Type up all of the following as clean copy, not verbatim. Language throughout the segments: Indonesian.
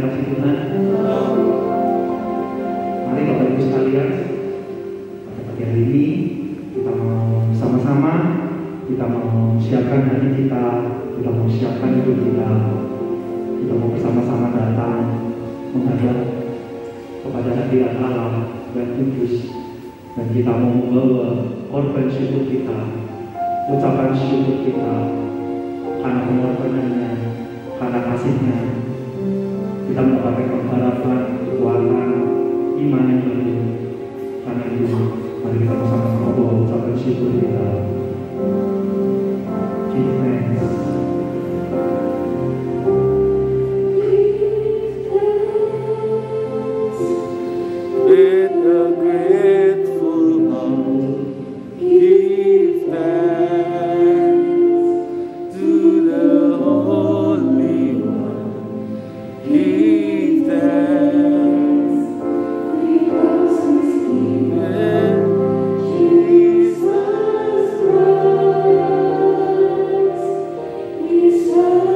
kasih Tuhan. Mari Bapak Ibu sekalian, pada pagi hari ini kita mau sama-sama, kita mau siapkan hati kita mau siapkan hidup kita mau bersama-sama datang menghadap kepada hadirat Allah yang kudus, dan kita mau membawa korban syukur kita, ucapan syukur kita karena pengorbanannya, karena kasihnya. Kita mendapatkan pengharapan, kekuatan, iman yang baru. Karena itu, mari kita bersama-sama membawa ucapan syukur kita. Give thanks. With a grateful heart, give thanks to the Holy One. Give thanks because He's given Jesus Christ, His Son.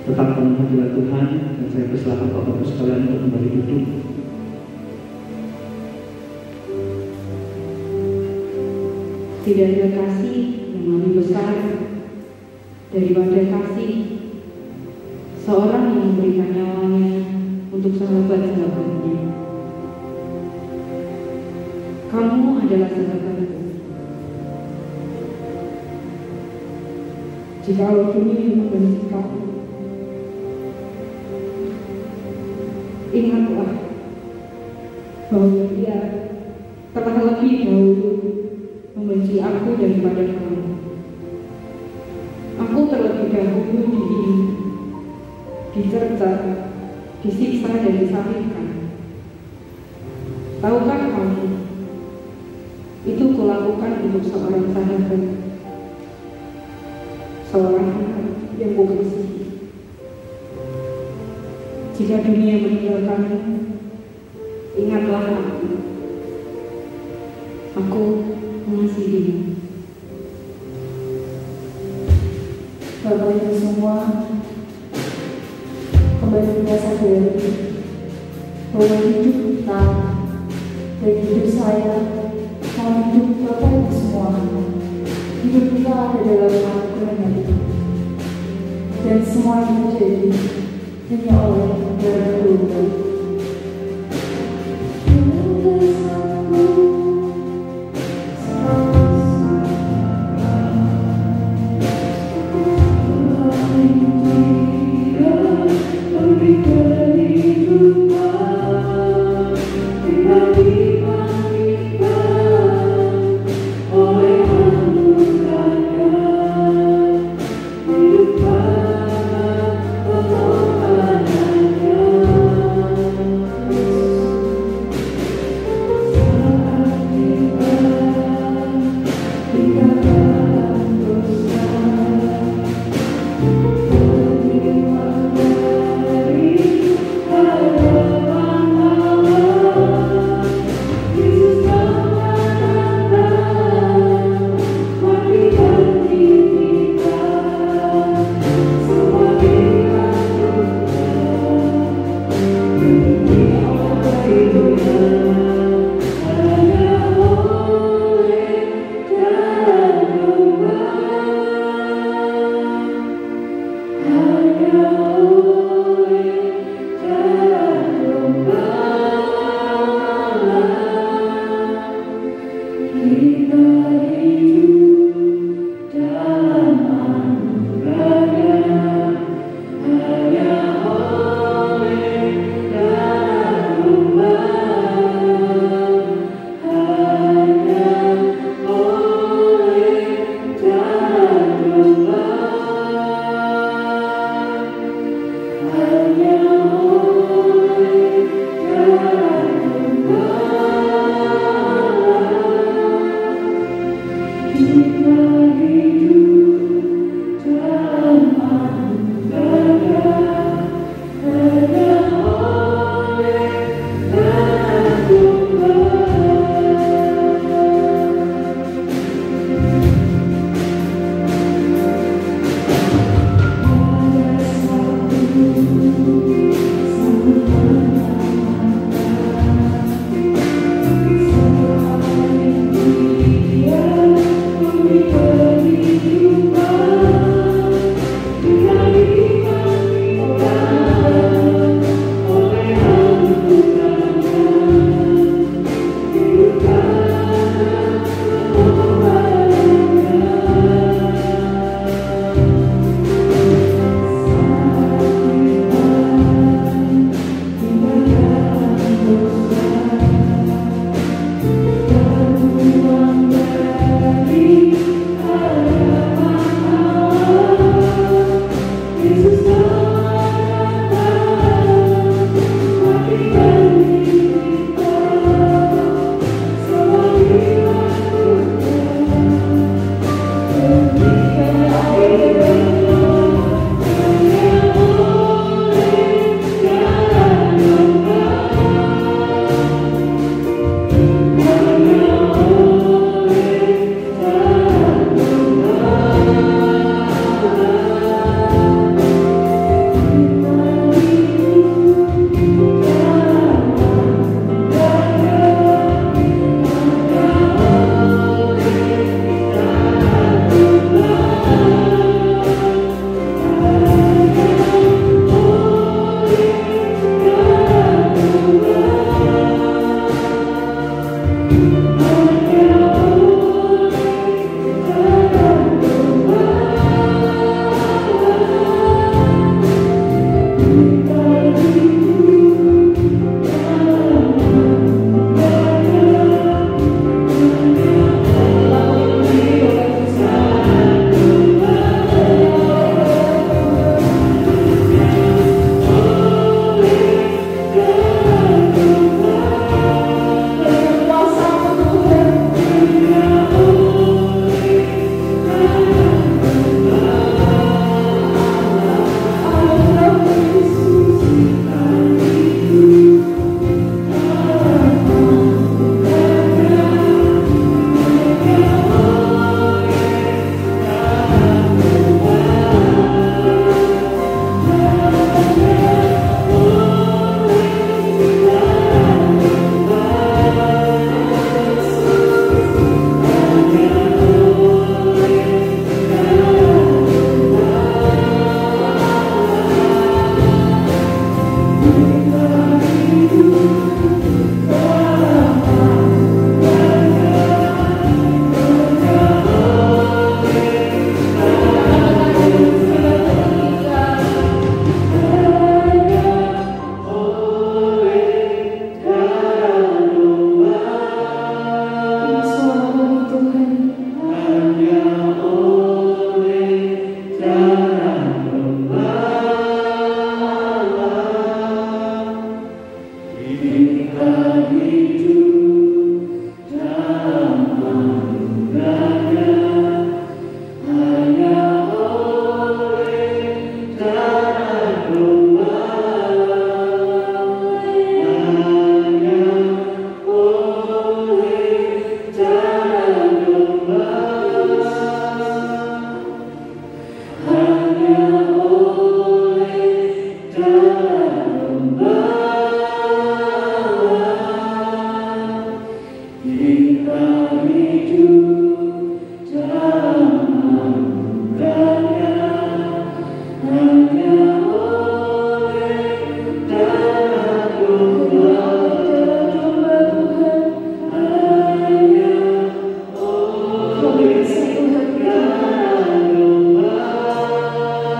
tetap penuh hadirat Tuhan, dan saya persilakan Bapak Ibu sekalian untuk kembali duduk. Tidak ada kasih yang lebih besar daripada kasih seorang yang memberikan nyawanya untuk sahabat-sahabatnya. Kamu adalah sahabatku. Jikalau dunia membenci kamu, ingatlah bahwa Dia telah lebih dahulu membenci aku daripada kamu. Aku terlebih dahulu dicerca, disiksa dan disalibkan. Tahukah kamu, itu kulakukan untuk seorang sahabat, seorang anak yang kukasihi. Jika dunia meninggalkanmu, ingatlah aku. Aku mengasihimu. Bapak Ibu semua, kembali kita sadari bahwa hidup kita dan hidup saya, mau hidup Bapak Ibu semua, hidup kita ada dalam anugerah Tuhan, dan semua yang terjadi hanya oleh darah Tuhan.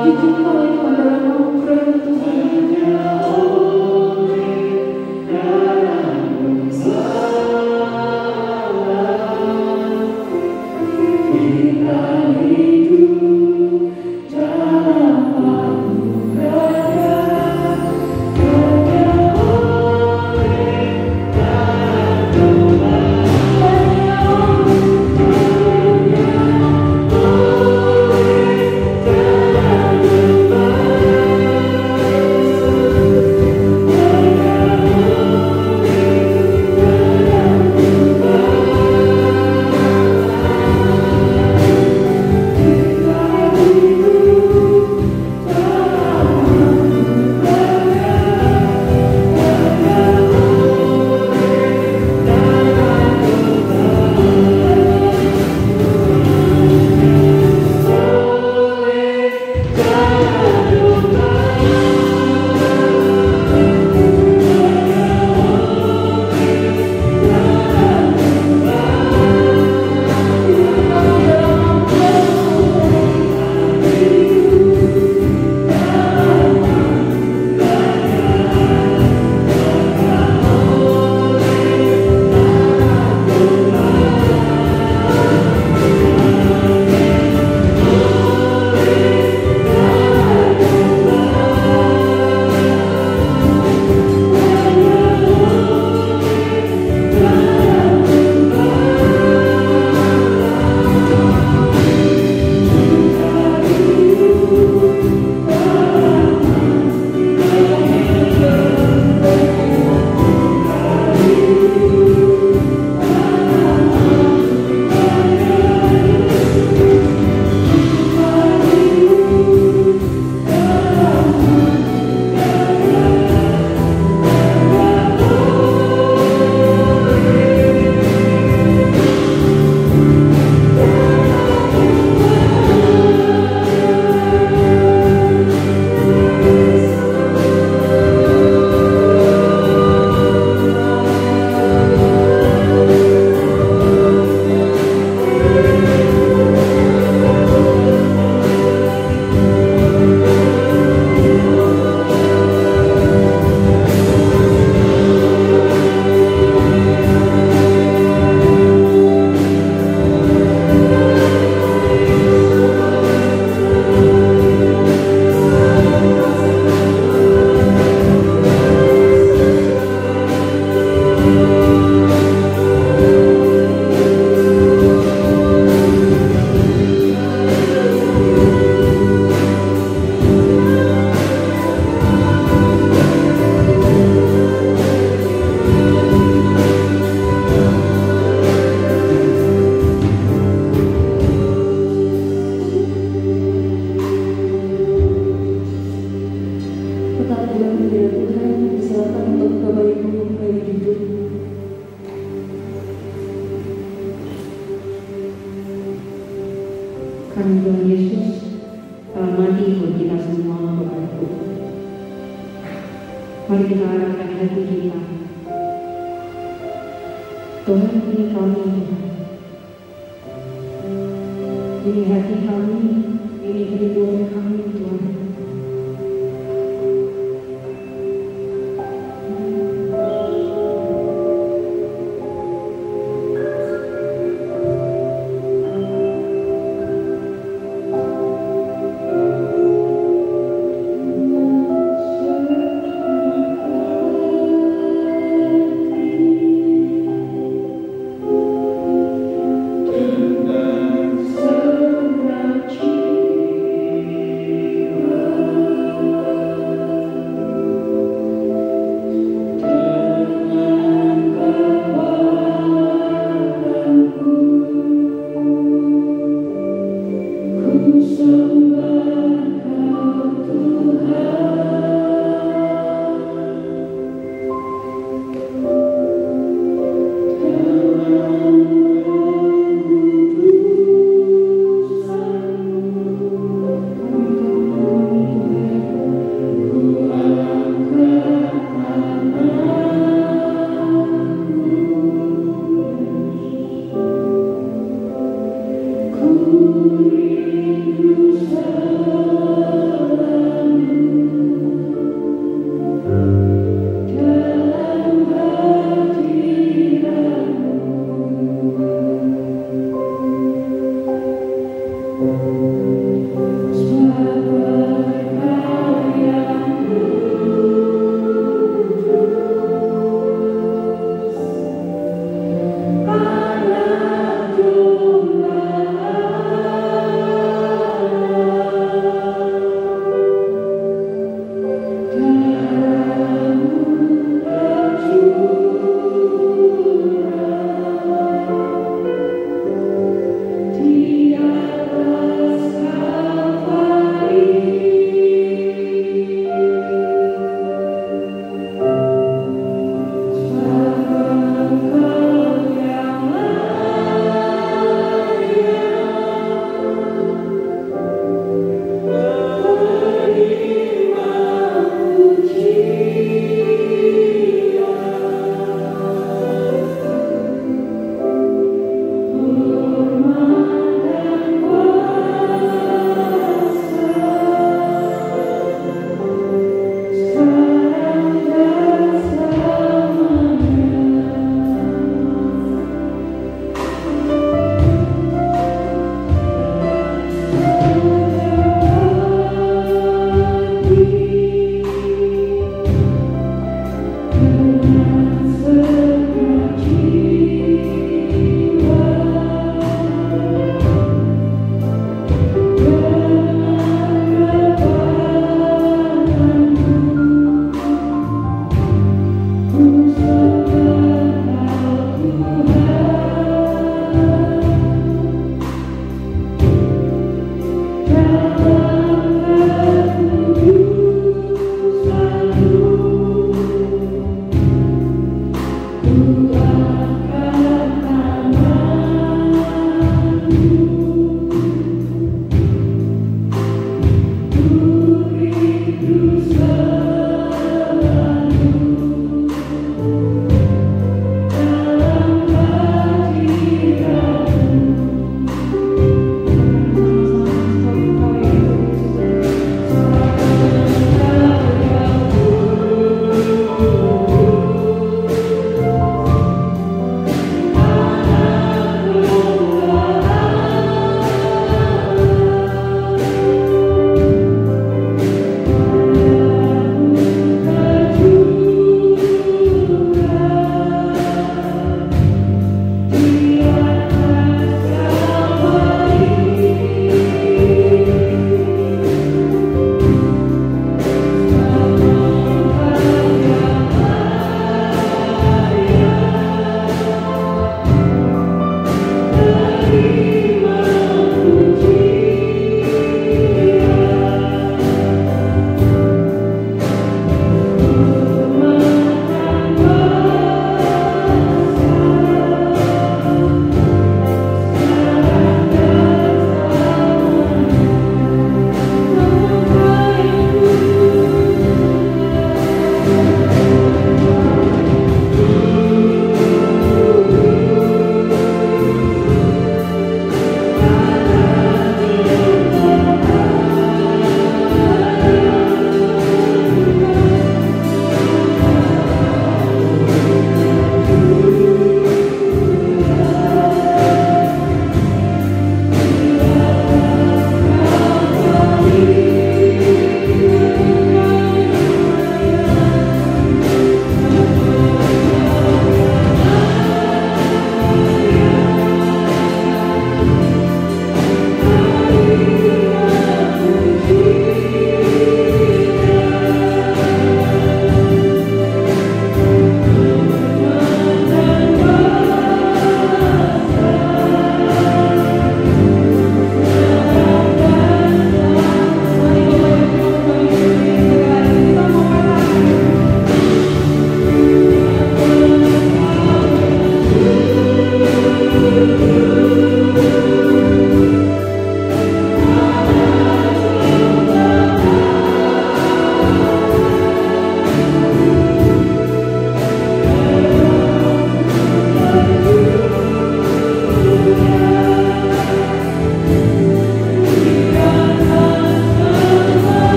Hidupku itu adalah anugerah Tuhan. Karena Tuhan Yesus telah mati buat kita semua, Bapakku. Mari kita arahkan hati kita. Tuhan, ini kami, Tuhan. Ini hati kami, ini kerinduan kami, Tuhan. Dan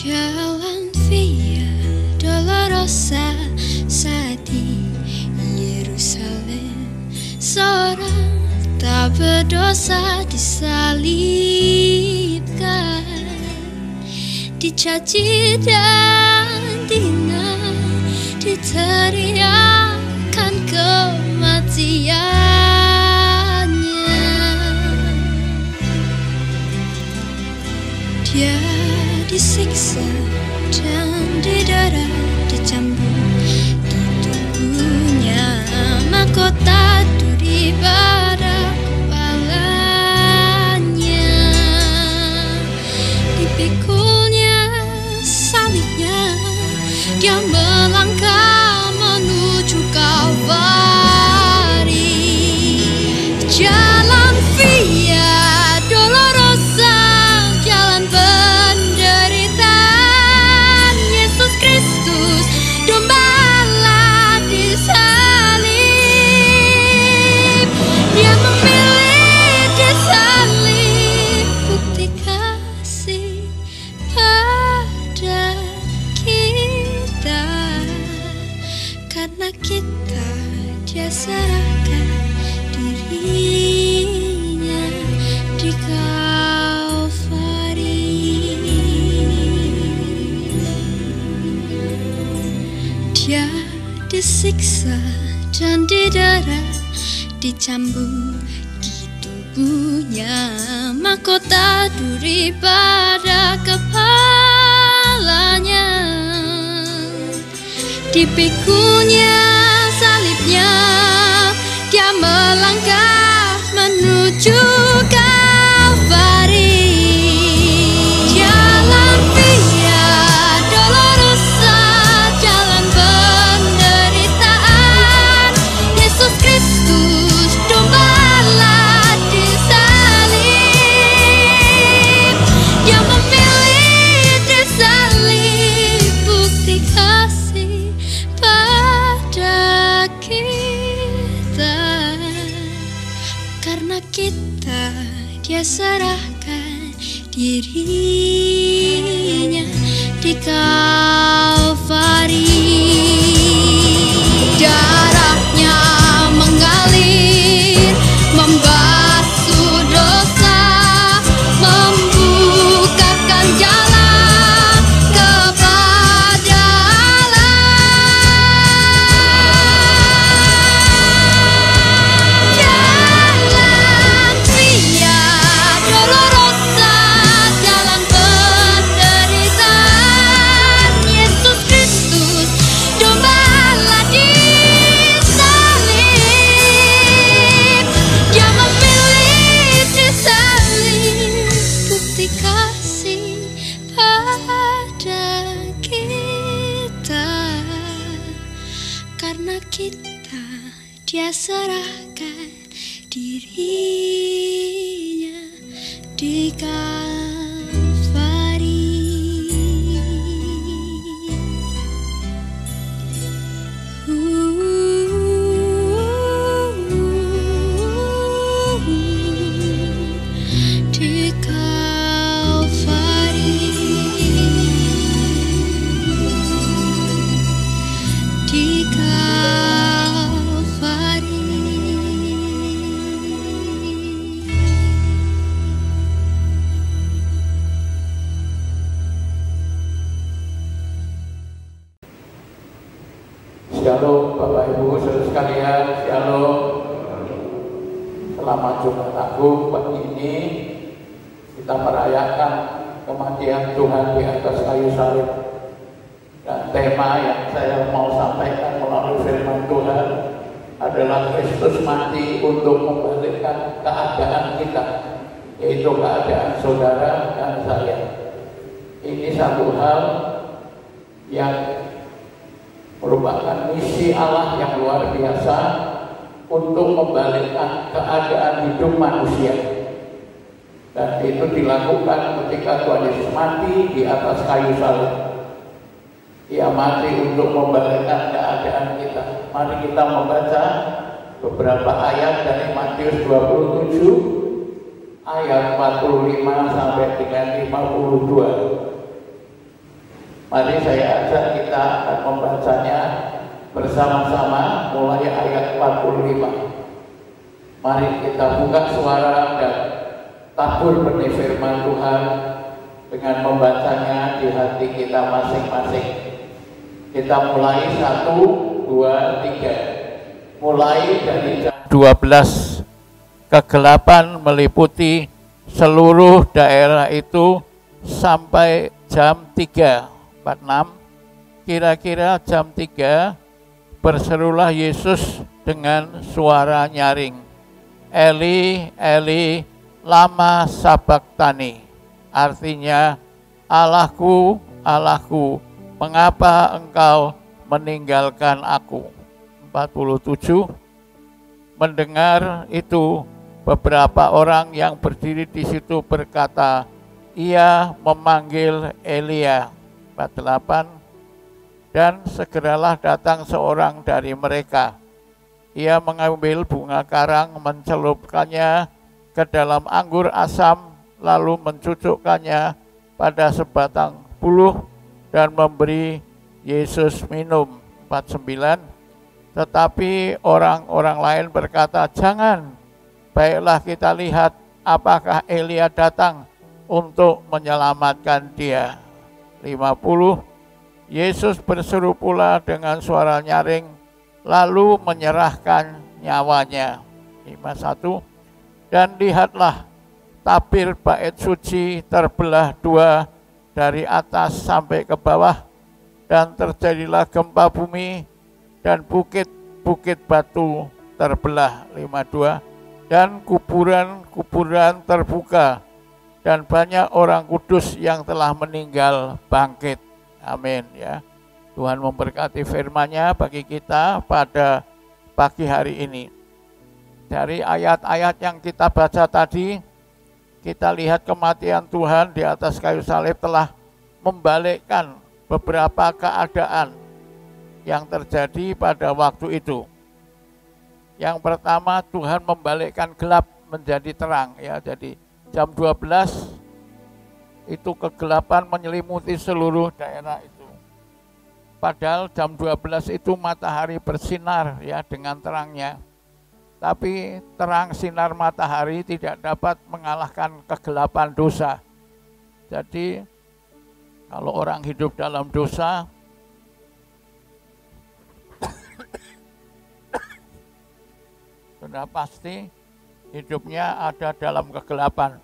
Jalan Via Dolorosa saat di Yerusalem, seorang tak berdosa disalibkan, dicaci dan dihina, diteriakkan kematiannya. Dia disiksa dan didera, dicambuk di tubuhnya, mahkota duri pada kepalanya, dipikulnya salibnya, dia melangkah menuju Kalvari. Jalan Via Dolorosa, jalan penderitaan, Yesus Kristus dombala disalib. Dia memilih disalib, bukti kasih pada kita. Karena kita, dia serahkan dirinya di Kalvari. Dia disiksa dan didera, dicambuk di tubuhnya, mahkota duri pada kepalanya. Dipikunya salibnya, dia melangkah menuju Kalvari. Jalan Via Dolorosa, jalan penderitaan. Yesus Kristus dombalah disalib. Dia memilih disalib, bukti kasih pada kita. Karena kita, dia serahkan dirinya di Kalvari. Darahnya mengalir, membasuh dosa, membukakan jalan kepada Jalan Via Dolorosa, jalan penderitaan. Yesus Kristus dombalah disalib. Dia memilih disalib, bukti kasih pada kita. Karena kita, dia serahkan dirinya di Kalvari. Di Kalvari. Di Kalvari. Shalom Bapak Ibu saudara sekalian, shalom. Selamat Jumat Agung. Pagi ini kita merayakan kematian Tuhan di atas kayu salib. Dan tema yang saya mau sampaikan melalui firman Tuhan adalah Kristus mati untuk membalikkan keadaan kita, yaitu keadaan saudara dan saya. Ini satu hal yang merupakan misi Allah yang luar biasa untuk membalikkan keadaan hidup manusia. Dan itu dilakukan ketika Tuhan Yesus mati di atas kayu salib. Ia mati untuk membalikkan keadaan kita. Mari kita membaca beberapa ayat dari Matius 27 ayat 45 sampai dengan 52. Mari saya ajak kita akan membacanya bersama-sama mulai ayat 45. Mari kita buka suara dan tabur benih firman Tuhan dengan membacanya di hati kita masing-masing. Kita mulai 1, 2, 3. Mulai dari jam 12, kegelapan meliputi seluruh daerah itu sampai jam 3. 46, kira-kira jam 3, berserulah Yesus dengan suara nyaring, Eli, Eli, lama sabachthani. Artinya, Allahku, Allahku, mengapa engkau meninggalkan aku? 47, mendengar itu, beberapa orang yang berdiri di situ berkata, ia memanggil Elia. 48, dan segeralah datang seorang dari mereka. Ia mengambil bunga karang, mencelupkannya ke dalam anggur asam, lalu mencucukkannya pada sebatang buluh dan memberi Yesus minum. 49, tetapi orang-orang lain berkata, jangan, baiklah kita lihat apakah Elia datang untuk menyelamatkan dia. 50, Yesus berseru pula dengan suara nyaring, lalu menyerahkan nyawanya. 51. Dan lihatlah, tabir bait suci terbelah dua dari atas sampai ke bawah, dan terjadilah gempa bumi, dan bukit-bukit batu terbelah. 52. Dan kuburan-kuburan terbuka, dan banyak orang kudus yang telah meninggal bangkit. Amin ya. Tuhan memberkati firman-Nya bagi kita pada pagi hari ini. Dari ayat-ayat yang kita baca tadi, kita lihat kematian Tuhan di atas kayu salib telah membalikkan beberapa keadaan yang terjadi pada waktu itu. Yang pertama, Tuhan membalikkan gelap menjadi terang ya. Jadi jam 12 itu kegelapan menyelimuti seluruh daerah itu. Padahal jam 12 itu matahari bersinar ya dengan terangnya. Tapi terang sinar matahari tidak dapat mengalahkan kegelapan dosa. Jadi kalau orang hidup dalam dosa, sudah pasti hidupnya ada dalam kegelapan.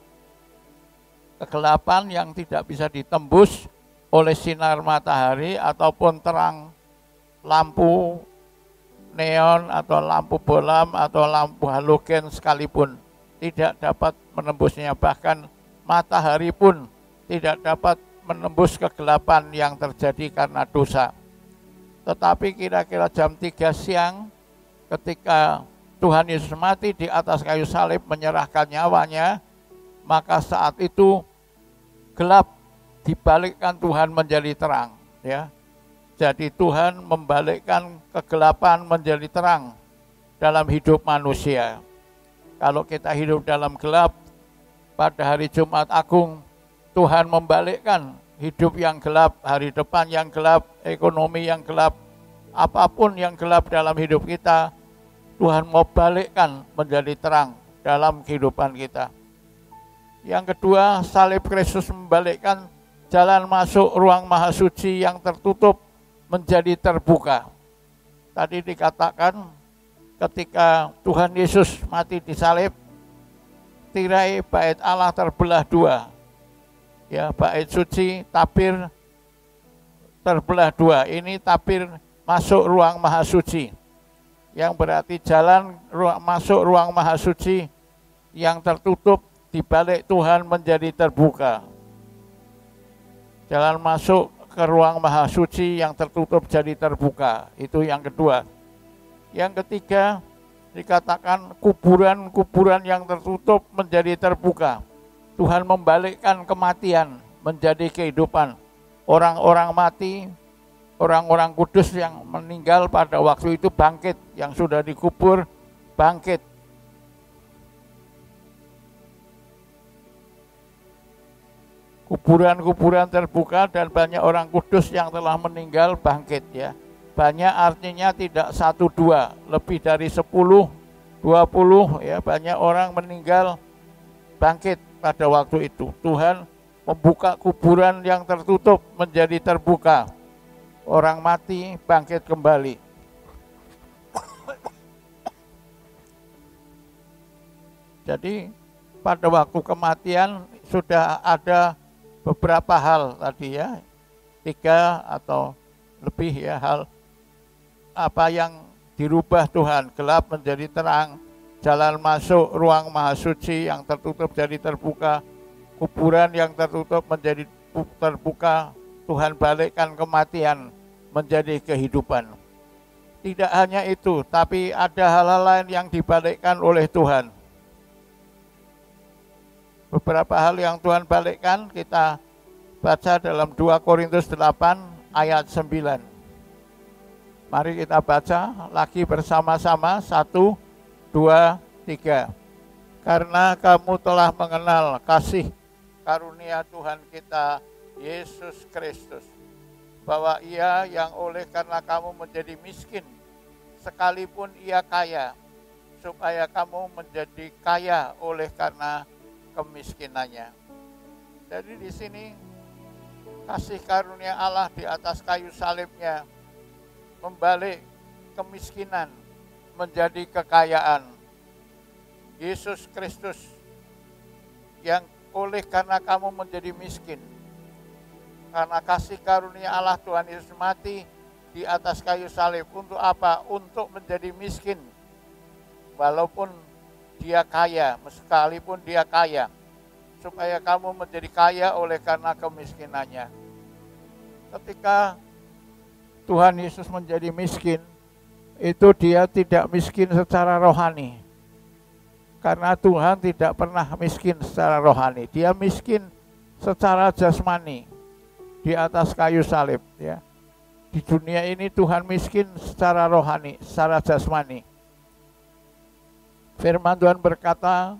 Kegelapan yang tidak bisa ditembus oleh sinar matahari ataupun terang lampu neon atau lampu bolam atau lampu halogen sekalipun tidak dapat menembusnya. Bahkan matahari pun tidak dapat menembus kegelapan yang terjadi karena dosa. Tetapi kira-kira jam 3 siang ketika Tuhan Yesus mati di atas kayu salib menyerahkan nyawanya, maka saat itu gelap dibalikkan Tuhan menjadi terang ya. Jadi Tuhan membalikkan kegelapan menjadi terang dalam hidup manusia. Kalau kita hidup dalam gelap, pada hari Jumat Agung Tuhan membalikkan hidup yang gelap, hari depan yang gelap, ekonomi yang gelap, apapun yang gelap dalam hidup kita, Tuhan mau balikkan menjadi terang dalam kehidupan kita. Yang kedua, salib Kristus membalikkan jalan masuk ruang maha suci yang tertutup menjadi terbuka. Tadi dikatakan ketika Tuhan Yesus mati di salib, tirai bait Allah terbelah dua. Ya, bait suci, tabir terbelah dua. Ini tabir masuk ruang maha suci. Yang berarti jalan masuk ruang maha suci yang tertutup dibalik Tuhan menjadi terbuka. Jalan masuk ke ruang maha suci yang tertutup jadi terbuka. Itu yang kedua. Yang ketiga, dikatakan kuburan-kuburan yang tertutup menjadi terbuka. Tuhan membalikkan kematian menjadi kehidupan. Orang-orang mati, orang-orang kudus yang meninggal pada waktu itu bangkit. Yang sudah dikubur bangkit. Kuburan-kuburan terbuka dan banyak orang kudus yang telah meninggal bangkit ya. Banyak artinya tidak 1-2, lebih dari 10, 20 ya, banyak orang meninggal bangkit pada waktu itu. Tuhan membuka kuburan yang tertutup menjadi terbuka. Orang mati bangkit kembali. Jadi pada waktu kematian sudah ada beberapa hal tadi ya, 3 atau lebih ya hal apa yang dirubah Tuhan. Gelap menjadi terang, jalan masuk ruang maha suci yang tertutup jadi terbuka, kuburan yang tertutup menjadi terbuka, Tuhan balikkan kematian menjadi kehidupan. Tidak hanya itu, tapi ada hal-hal lain yang dibalikkan oleh Tuhan. Beberapa hal yang Tuhan balikkan kita baca dalam 2 Korintus 8 ayat 9. Mari kita baca lagi bersama-sama. 1, 2, 3. Karena kamu telah mengenal kasih karunia Tuhan kita Yesus Kristus, bahwa Ia yang oleh karena kamu menjadi miskin, sekalipun Ia kaya, supaya kamu menjadi kaya oleh karena kemiskinannya. Jadi di sini kasih karunia Allah di atas kayu salibnya membalik kemiskinan menjadi kekayaan. Yesus Kristus yang oleh karena kamu menjadi miskin, karena kasih karunia Allah, Tuhan Yesus mati di atas kayu salib. Untuk apa? Untuk menjadi miskin. Walaupun dia kaya, sekalipun dia kaya, supaya kamu menjadi kaya oleh karena kemiskinannya. Ketika Tuhan Yesus menjadi miskin, itu dia tidak miskin secara rohani. Karena Tuhan tidak pernah miskin secara rohani. Dia miskin secara jasmani di atas kayu salib, ya. Di dunia ini Tuhan miskin secara rohani, secara jasmani. Firman Tuhan berkata,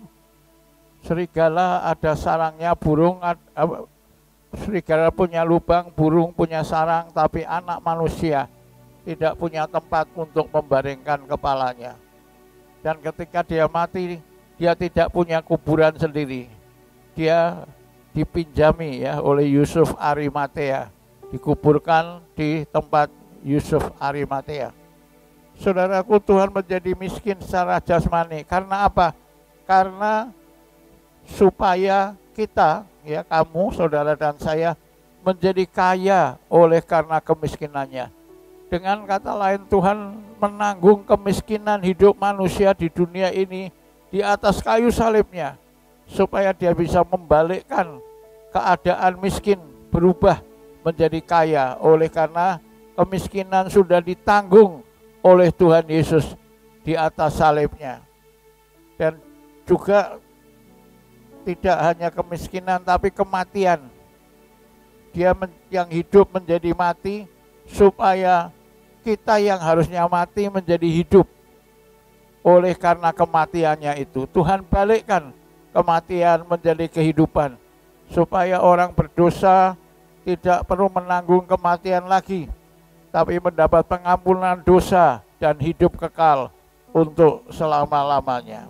serigala ada sarangnya, serigala punya lubang, burung punya sarang, tapi anak manusia tidak punya tempat untuk membaringkan kepalanya. Dan ketika dia mati, dia tidak punya kuburan sendiri. Dia dipinjami ya oleh Yusuf Arimatea, dikuburkan di tempat Yusuf Arimatea. Saudaraku, Tuhan menjadi miskin secara jasmani. Karena apa? Karena supaya kita, ya kamu, saudara dan saya, menjadi kaya oleh karena kemiskinannya. Dengan kata lain, Tuhan menanggung kemiskinan hidup manusia di dunia ini di atas kayu salibnya, supaya dia bisa membalikkan keadaan miskin berubah menjadi kaya oleh karena kemiskinan sudah ditanggung oleh Tuhan Yesus di atas salibnya. Dan juga tidak hanya kemiskinan tapi kematian. Dia yang hidup menjadi mati supaya kita yang harusnya mati menjadi hidup. Oleh karena kematiannya itu, Tuhan balikkan kematian menjadi kehidupan, supaya orang berdosa tidak perlu menanggung kematian lagi, tapi mendapat pengampunan dosa dan hidup kekal untuk selama-lamanya.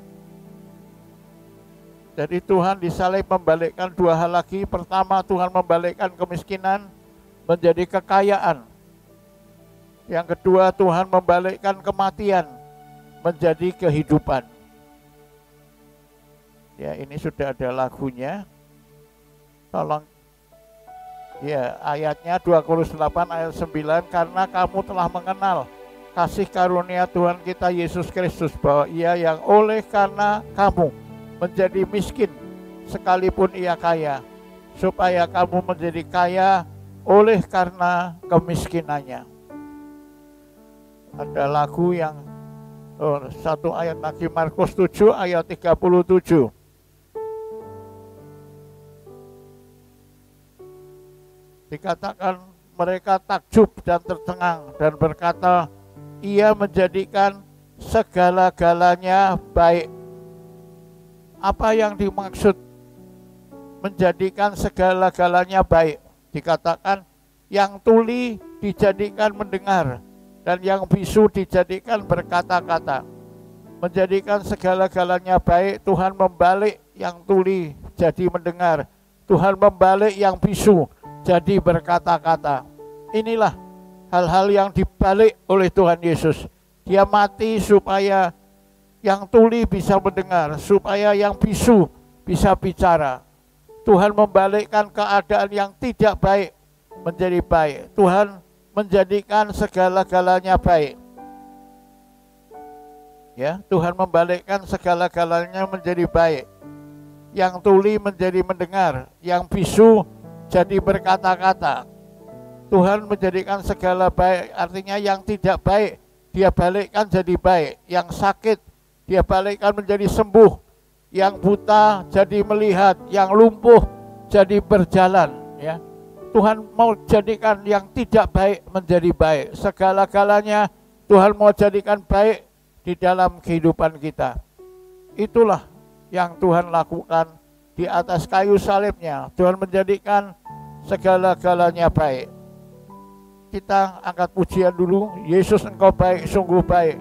Jadi Tuhan di salib membalikkan dua hal lagi. Pertama, Tuhan membalikkan kemiskinan menjadi kekayaan. Yang kedua, Tuhan membalikkan kematian menjadi kehidupan. Ya, ini sudah ada lagunya. Tolong. Ya, ayatnya 2 Korintus 8 ayat 9. Karena kamu telah mengenal kasih karunia Tuhan kita Yesus Kristus, bahwa Ia yang oleh karena kamu menjadi miskin sekalipun Ia kaya, supaya kamu menjadi kaya oleh karena kemiskinannya. Ada lagu yang satu ayat lagi, Markus 7 ayat 37. Dikatakan mereka takjub dan tercengang dan berkata, Ia menjadikan segala-galanya baik. Apa yang dimaksud menjadikan segala-galanya baik? Dikatakan yang tuli dijadikan mendengar, dan yang bisu dijadikan berkata-kata. Menjadikan segala-galanya baik, Tuhan membalik yang tuli jadi mendengar. Tuhan membalik yang bisu jadi berkata-kata. Inilah hal-hal yang dibalik oleh Tuhan Yesus. Dia mati supaya yang tuli bisa mendengar, supaya yang bisu bisa bicara. Tuhan membalikkan keadaan yang tidak baik menjadi baik. Tuhan menjadikan segala-galanya baik. Ya, Tuhan membalikkan segala-galanya menjadi baik. Yang tuli menjadi mendengar, yang bisu jadi berkata-kata. Tuhan menjadikan segala baik, artinya yang tidak baik Dia balikkan jadi baik. Yang sakit Dia balikkan menjadi sembuh. Yang buta jadi melihat, yang lumpuh jadi berjalan, ya. Tuhan mau jadikan yang tidak baik menjadi baik. Segala-galanya Tuhan mau jadikan baik di dalam kehidupan kita. Itulah yang Tuhan lakukan di atas kayu salibnya. Tuhan menjadikan segala-galanya baik. Kita angkat pujian dulu. Yesus, Engkau baik, sungguh baik.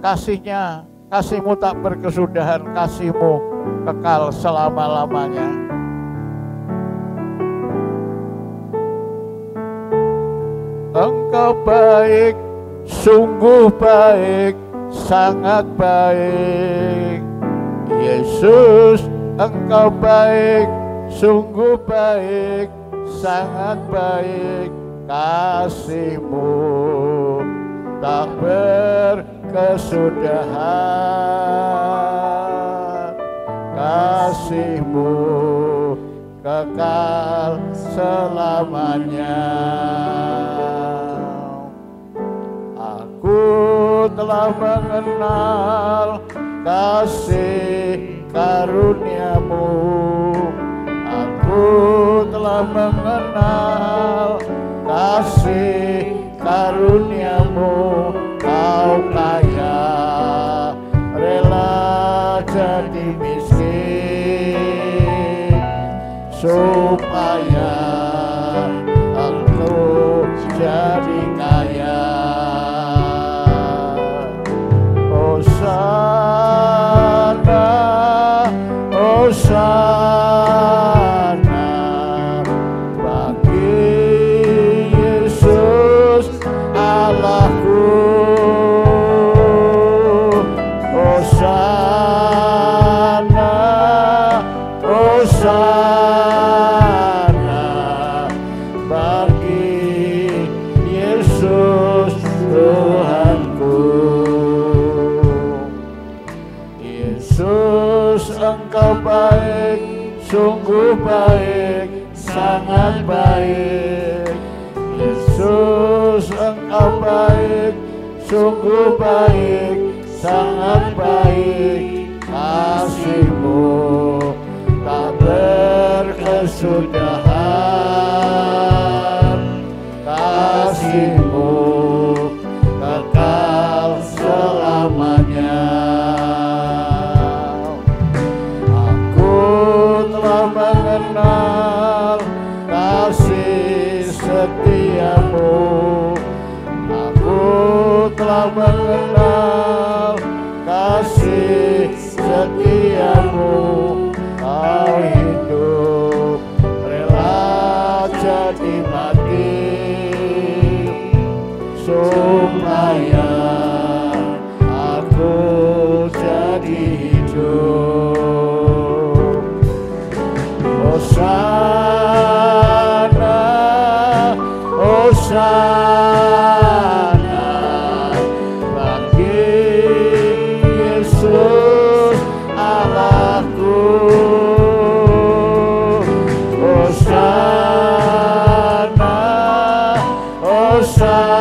Kasih-Nya, kasih-Mu tak berkesudahan, kasih-Mu kekal selama-lamanya. Engkau baik, sungguh baik, sangat baik. Yesus, Engkau baik, sungguh baik, sangat baik. Kasih-Mu tak berkesudahan, kasih-Mu kekal selamanya. Aku telah mengenal kasih karunia-Mu, aku telah mengenal kasih karunia-Mu. Kau kaya, rela jadi miskin, supaya aku jadi kaya. Hosana, Hosana bagi Yesus Allahku. Hosana, Hosana bagi Yesus Tuhanku. Yesus, Engkau baik, sungguh baik, sangat baik. Yesus, Engkau baik, sungguh baik, sangat baik. Kasih-Mu tak berkesudahan, kasih-Mu kekal selamanya. Aku telah mengenal kasih setia-Mu, aku telah mengenal kasih setia-Mu. Kau hidup rela jadi mati, supaya aku jadi hidup. Hosana, Hosana bagi Yesus Allahku. Hosana, Hosana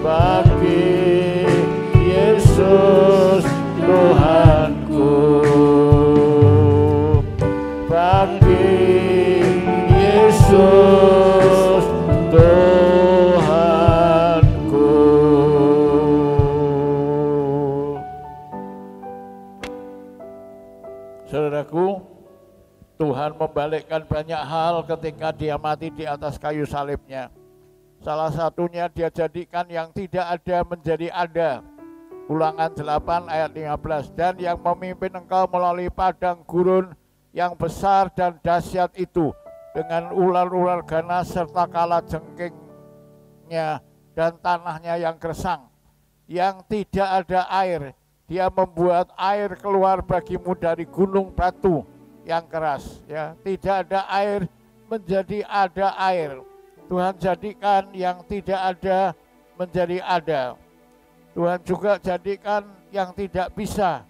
bagi Yesus Tuhanku, bagi Yesus Tuhanku. Saudaraku, Tuhan membalikkan banyak hal ketika Dia mati di atas kayu salibnya. Salah satunya Dia jadikan yang tidak ada menjadi ada. Ulangan 8 ayat 15. Dan yang memimpin engkau melalui padang gurun yang besar dan dahsyat itu, dengan ular-ular ganas serta kala jengkingnya dan tanahnya yang gersang, yang tidak ada air. Dia membuat air keluar bagimu dari gunung batu yang keras. Ya, tidak ada air menjadi ada air. Tuhan jadikan yang tidak ada menjadi ada. Tuhan juga jadikan yang tidak bisa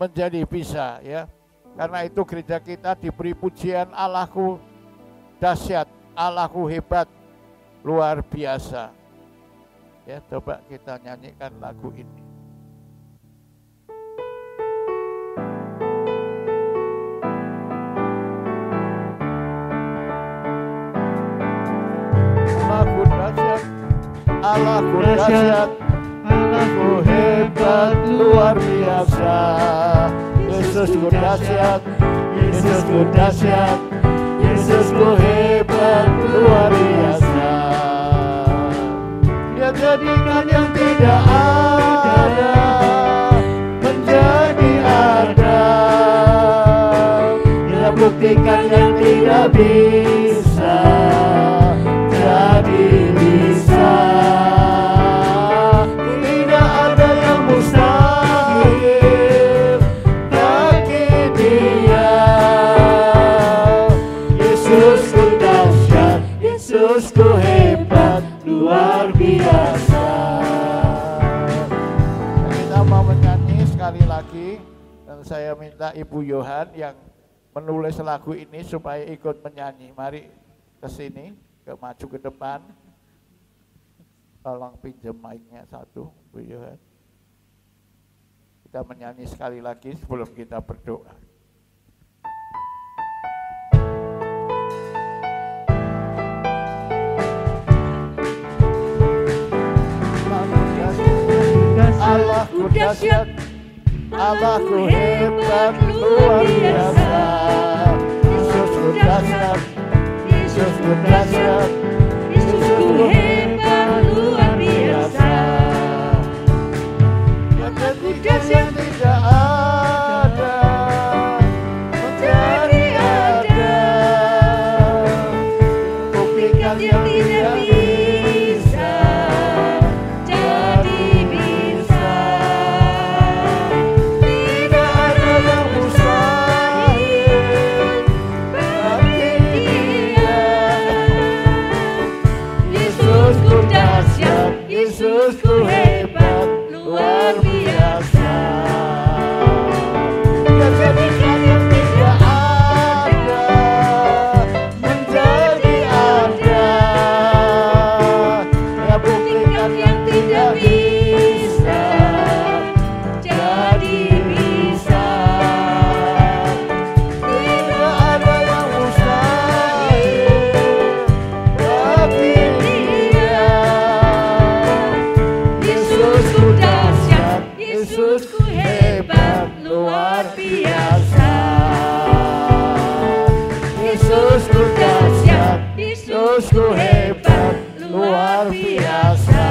menjadi bisa. Ya, karena itu gereja kita diberi pujian, Allahku dahsyat, Allahku hebat, luar biasa. Ya, coba kita nyanyikan lagu ini. Allahku dahsyat, Allahku dahsyat, Allahku hebat, luar biasa. Yesusku dahsyat, Yesusku dahsyat, Yesusku hebat, luar biasa. Dia jadikan yang tidak ada menjadi ada. Dia buktikan yang tidak bisa Yesusku hebat, luar biasa. Kita mau menyanyi sekali lagi, dan saya minta Ibu Yohan yang menulis lagu ini supaya ikut menyanyi. Mari ke sini, maju ke depan. Tolong pinjam mic-nya satu, Bu Yohan. Kita menyanyi sekali lagi sebelum kita berdoa. Allahku dahsyat, Allahku hebat, luar biasa. Yesusku dahsyat, Yesusku dahsyat, Yesusku hebat, luar biasa. Yang ketiga yang tidak ada menjadi ada, buktikan yang tidak bisa jadi bisa. Tidak ada yang mustahil bagi Dia. Yesusku dahsyat, Yesusku hebat, luar biasa. Yang jadikan yang tidak ada menjadi ada, ya buktikan yang tidak bisa jadi bisa. Tidak ada yang mustahil bagi Dia. Yesusku dahsyat, Yesusku hebat, luar biasa. Yesusku dahsyat, Yesusku hebat, luar biasa.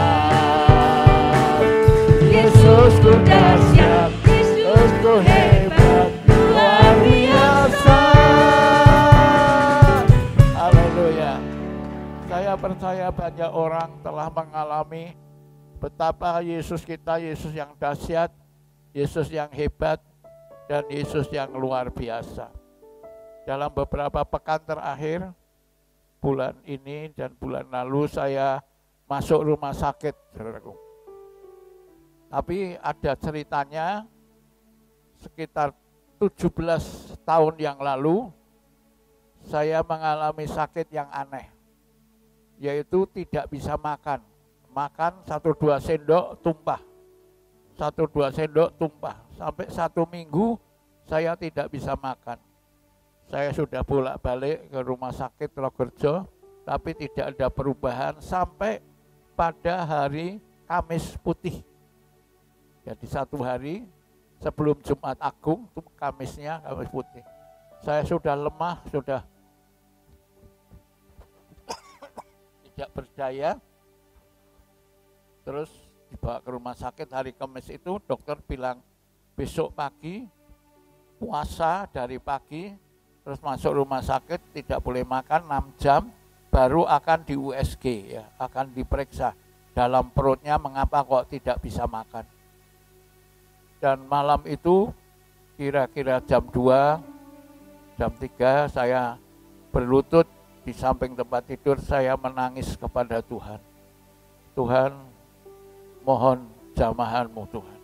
Yesusku dahsyat, Yesusku hebat, luar biasa. Haleluya. Saya percaya banyak orang telah mengalami betapa Yesus kita, Yesus yang dahsyat, Yesus yang hebat, dan Yesus yang luar biasa. Dalam beberapa pekan terakhir, bulan ini dan bulan lalu saya masuk rumah sakit, saudaraku. Tapi ada ceritanya, sekitar 17 tahun yang lalu, saya mengalami sakit yang aneh, yaitu tidak bisa makan. Makan 1-2 sendok tumpah, 1-2 sendok tumpah. Sampai 1 minggu saya tidak bisa makan. Saya sudah bolak-balik ke rumah sakit Logerjo, tapi tidak ada perubahan sampai pada hari Kamis Putih. Jadi 1 hari sebelum Jumat Agung, itu Kamisnya Kamis Putih. Saya sudah lemah, sudah tidak berdaya. Terus dibawa ke rumah sakit hari Kamis itu, dokter bilang besok pagi puasa dari pagi, terus masuk rumah sakit tidak boleh makan 6 jam, baru akan di USG, ya, akan diperiksa dalam perutnya mengapa kok tidak bisa makan. Dan malam itu kira-kira jam 2, jam 3 saya berlutut di samping tempat tidur, saya menangis kepada Tuhan. Tuhan, mohon jamahan-Mu Tuhan.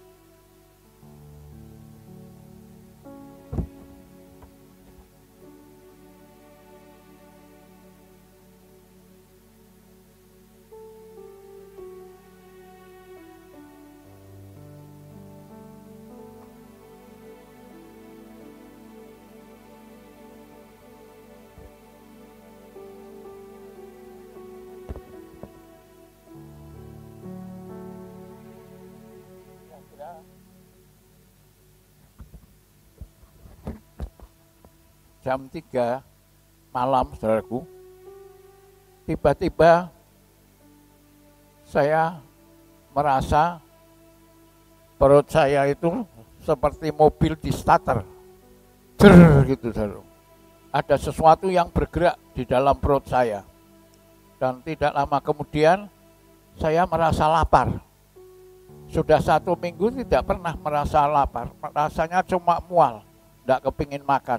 Jam 3 malam, saudaraku, tiba-tiba saya merasa perut saya itu seperti mobil di starter, gitu, saudara. Ada sesuatu yang bergerak di dalam perut saya, dan tidak lama kemudian saya merasa lapar. Sudah 1 minggu tidak pernah merasa lapar, rasanya cuma mual, tidak kepingin makan.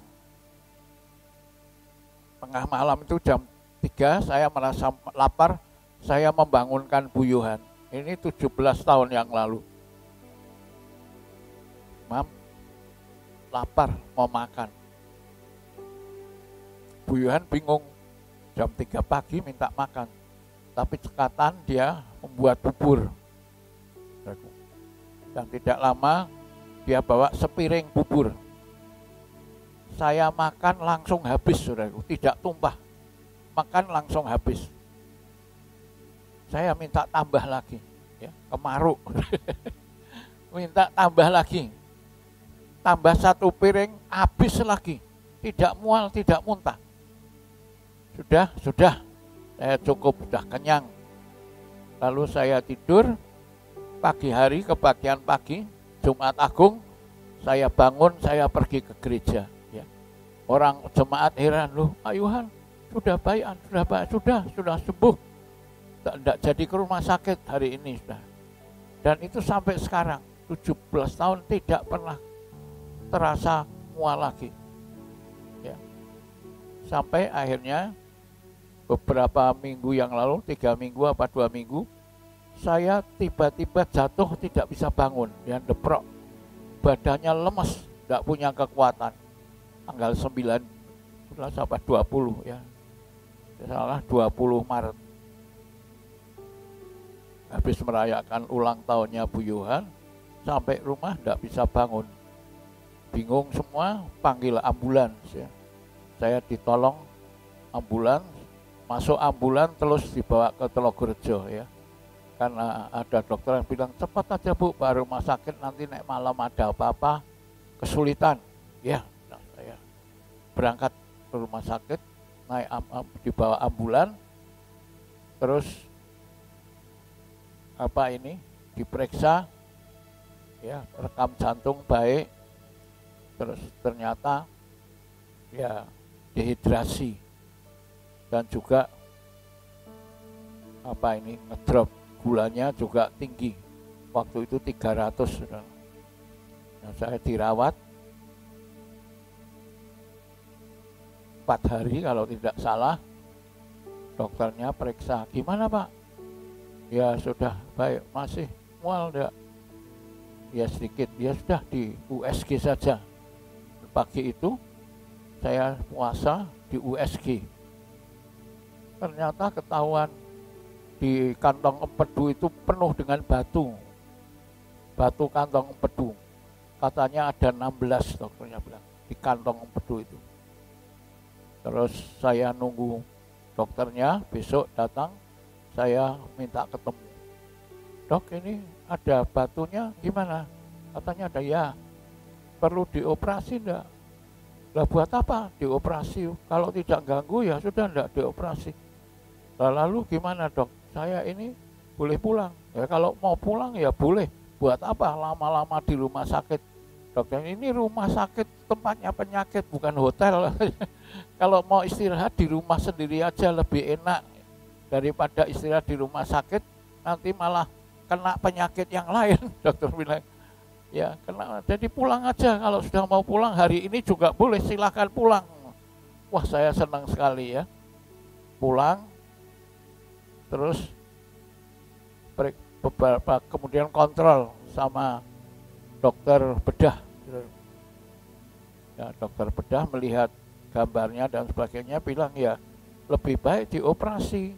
Tengah malam itu jam 3 3 saya merasa lapar, saya membangunkan Bu Yohan. Ini 17 tahun yang lalu. Mam, lapar, mau makan. Bu Yohan bingung, jam 3 pagi minta makan. Tapi cekatan dia membuat bubur. Dan tidak lama dia bawa sepiring bubur. Saya makan langsung habis, saudaraku, tidak tumpah. Makan langsung habis. Saya minta tambah lagi, ya, kemaruk. Minta tambah lagi. Tambah 1 piring, habis lagi. Tidak mual, tidak muntah. Sudah. Saya cukup, sudah kenyang. Lalu saya tidur, pagi hari, kebagian pagi, Jumat Agung, saya bangun, saya pergi ke gereja. Ya. Orang jemaat heran, loh, Ayuhan, sudah baik, sudah sembuh. Tidak jadi ke rumah sakit hari ini sudah. Dan itu sampai sekarang, 17 tahun tidak pernah terasa mual lagi. Ya. Sampai akhirnya, beberapa minggu yang lalu, 3 minggu apa 2 minggu, saya tiba-tiba jatuh tidak bisa bangun, dan deprok, badannya lemes, tidak punya kekuatan. Tanggal 9, sampai 20 ya, salah 20 Maret. Habis merayakan ulang tahunnya Bu Yohan, sampai rumah tidak bisa bangun. Bingung semua, panggil ambulans ya. Saya ditolong ambulans, masuk ambulan terus dibawa ke Telogorejo ya. Karena ada dokter yang bilang cepat aja Bu, baru rumah sakit, nanti nek malam ada apa-apa kesulitan. Ya, nah, saya berangkat ke rumah sakit, naik dibawa ambulan, terus diperiksa, ya, rekam jantung baik, terus ternyata ya dehidrasi. Dan juga ngedrop gulanya juga tinggi. Waktu itu 300. Nah, saya dirawat 4 hari kalau tidak salah. Dokternya periksa, gimana Pak? Ya sudah baik, masih mual enggak? Ya sedikit, ya sudah di USG saja. Pagi itu saya puasa di USG. Ternyata ketahuan di kantong empedu itu penuh dengan batu kantong empedu. Katanya ada 16, dokternya bilang, di kantong empedu itu. Terus saya nunggu dokternya, besok datang, saya minta ketemu. Dok, ini ada batunya, gimana? Katanya ada, ya. Perlu dioperasi enggak? Lah buat apa dioperasi? Kalau tidak ganggu ya sudah enggak dioperasi. Lalu gimana dok? Saya ini boleh pulang. Ya kalau mau pulang ya boleh. Buat apa lama-lama di rumah sakit? Dokter, ini rumah sakit tempatnya penyakit, bukan hotel. Kalau mau istirahat di rumah sendiri aja lebih enak daripada istirahat di rumah sakit, nanti malah kena penyakit yang lain. Dokter bilang, ya kena. Jadi pulang aja, kalau sudah mau pulang hari ini juga boleh, silahkan pulang. Wah, saya senang sekali ya. Pulang, terus beberapa kemudian kontrol sama dokter bedah. Ya, dokter bedah melihat gambarnya dan sebagainya, bilang ya lebih baik dioperasi.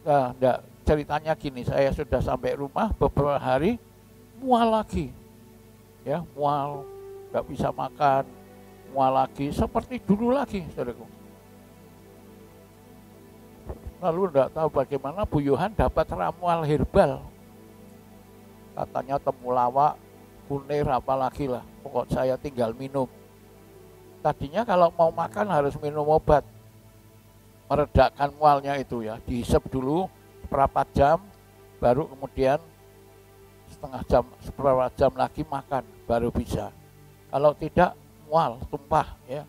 Nah, enggak, ceritanya gini, saya sudah sampai rumah beberapa hari mual lagi. Ya, mual, enggak bisa makan, mual lagi seperti dulu lagi, saudaraku. Lalu enggak tahu bagaimana Bu Yohan dapat ramuan herbal. Katanya temulawak, kunir, apalagi lah. Pokok saya tinggal minum. Tadinya kalau mau makan harus minum obat. Meredakan mualnya itu ya. Dihisap dulu seperempat jam, baru kemudian seperempat jam lagi makan, baru bisa. Kalau tidak, mual, tumpah ya.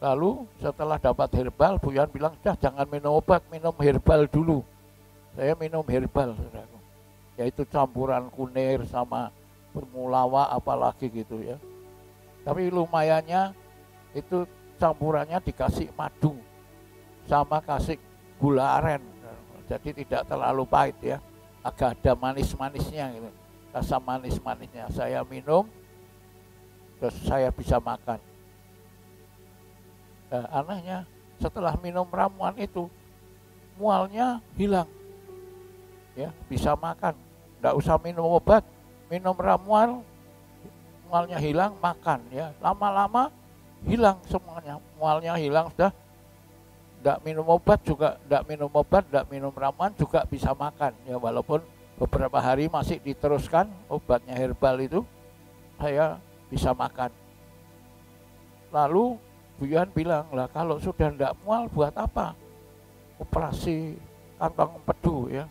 Lalu setelah dapat herbal, Bu Yohan bilang, jangan minum obat, minum herbal dulu. Saya minum herbal, saudaraku. Yaitu campuran kunir sama temulawak apalagi gitu ya. Tapi lumayannya itu campurannya dikasih madu. sama kasih gula aren, jadi tidak terlalu pahit ya, agak ada manis-manisnya gitu, rasa manis-manisnya. Saya minum, terus saya bisa makan. Nah, anehnya setelah minum ramuan itu mualnya hilang, ya bisa makan, nggak usah minum obat, minum ramuan mualnya hilang, makan ya, lama-lama hilang semuanya, mualnya hilang sudah. Nggak minum obat juga, nggak minum ramuan juga bisa makan ya, walaupun beberapa hari masih diteruskan obatnya herbal itu, saya bisa makan. Lalu Bu Yohan bilang, lah kalau sudah nggak mual buat apa operasi kantong empedu ya,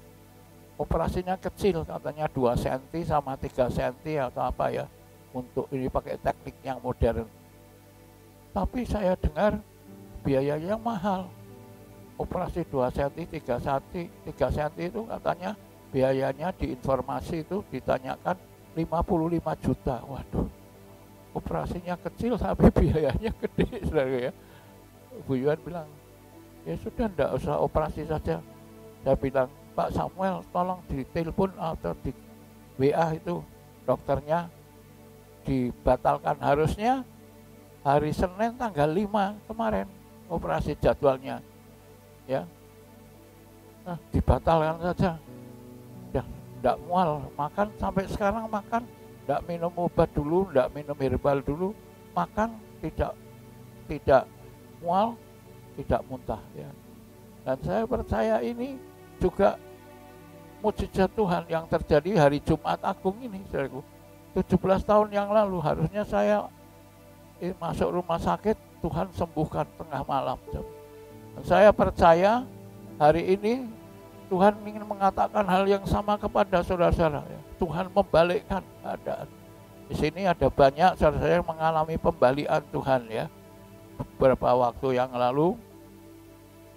operasinya kecil katanya 2 cm sama 3 cm atau apa ya, untuk ini pakai teknik yang modern. Tapi saya dengar biayanya mahal. Operasi 2 cm, 3 cm itu katanya biayanya di informasi itu ditanyakan 55 juta. Waduh, operasinya kecil tapi biayanya gede, saudara ya. Bu Yohan bilang, ya sudah enggak usah operasi saja. Saya bilang, Pak Samuel tolong ditelepon atau di WA itu dokternya dibatalkan. Harusnya hari Senin tanggal 5 kemarin operasi jadwalnya ya, nah, dibatalkan saja. Ya, enggak mual, makan sampai sekarang makan, enggak minum obat dulu, enggak minum herbal dulu, makan tidak mual, tidak muntah ya. Dan saya percaya ini juga mukjizat Tuhan yang terjadi hari Jumat Agung ini, saudaraku. 17 tahun yang lalu harusnya saya masuk rumah sakit, Tuhan sembuhkan tengah malam. Dan saya percaya hari ini Tuhan ingin mengatakan hal yang sama kepada saudara-saudara ya. Tuhan membalikkan keadaan. Di sini ada banyak saudara-saudara yang mengalami pembalikan Tuhan ya. Beberapa waktu yang lalu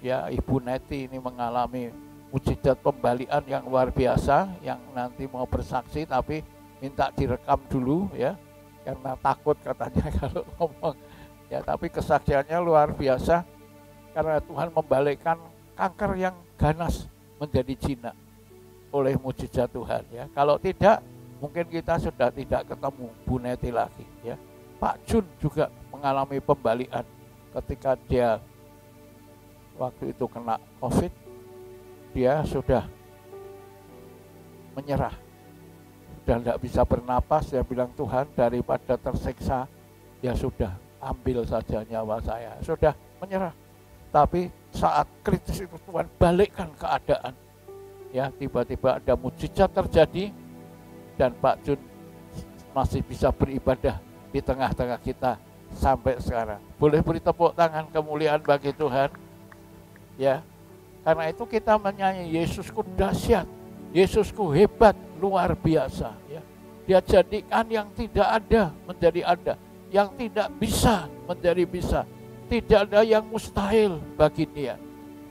ya, Ibu Neti ini mengalami mukjizat pembalikan yang luar biasa, yang nanti mau bersaksi tapi minta direkam dulu ya, karena takut katanya kalau ngomong ya. Tapi kesaksiannya luar biasa karena Tuhan membalikkan kanker yang ganas menjadi jinak oleh mukjizat Tuhan ya. Kalau tidak, mungkin kita sudah tidak ketemu Bu Neti lagi ya. Pak Jun juga mengalami pembalikan ketika dia waktu itu kena COVID, dia sudah menyerah, sudah tidak bisa bernapas. Dia bilang, Tuhan, daripada tersiksa, ya sudah, ambil saja nyawa saya. Sudah menyerah. Tapi saat kritis itu Tuhan balikkan keadaan. Ya, tiba-tiba ada mukjizat terjadi dan Pak Jun masih bisa beribadah di tengah-tengah kita sampai sekarang. Boleh beri tepuk tangan kemuliaan bagi Tuhan. Ya, karena itu kita menyanyi, Yesusku dahsyat, Yesusku hebat, luar biasa. Ya, Dia jadikan yang tidak ada menjadi ada, yang tidak bisa menjadi bisa. Tidak ada yang mustahil bagi Dia.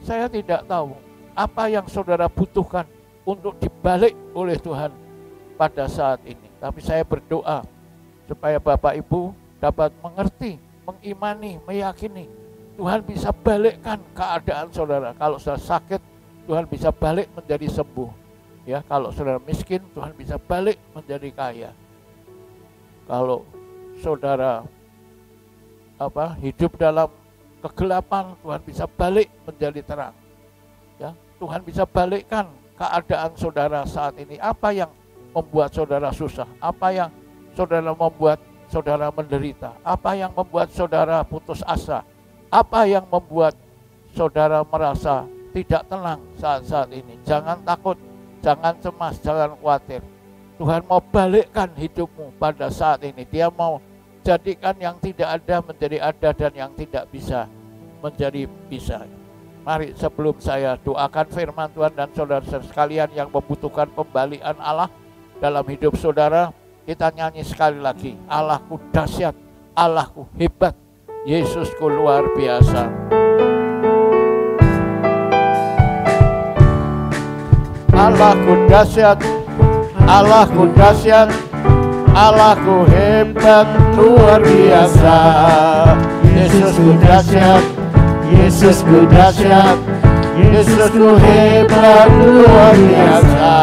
Saya tidak tahu apa yang saudara butuhkan untuk dibalik oleh Tuhan pada saat ini. Tapi saya berdoa supaya Bapak Ibu dapat mengerti, mengimani, meyakini Tuhan bisa balikkan keadaan saudara. Kalau saudara sakit, Tuhan bisa balik menjadi sembuh. Ya, kalau saudara miskin, Tuhan bisa balik menjadi kaya. Kalau saudara hidup dalam kegelapan, Tuhan bisa balik menjadi terang. Ya, Tuhan bisa balikkan keadaan saudara saat ini. Apa yang membuat saudara susah? Apa yang saudara membuat saudara menderita? Apa yang membuat saudara putus asa? Apa yang membuat saudara merasa tidak tenang saat-saat ini? Jangan takut, jangan cemas, jangan khawatir. Tuhan mau balikkan hidupmu pada saat ini. Dia mau jadikan yang tidak ada menjadi ada dan yang tidak bisa menjadi bisa. Mari sebelum saya doakan firman Tuhan dan saudara-saudara sekalian yang membutuhkan pembalikan Allah dalam hidup saudara, kita nyanyi sekali lagi, Allahku dahsyat, Allahku hebat, Yesusku luar biasa. Allahku dahsyat, Allahku dahsyat, Allahku hebat, luar biasa. Yesusku dahsyat, Yesusku dahsyat, Yesusku hebat luar biasa.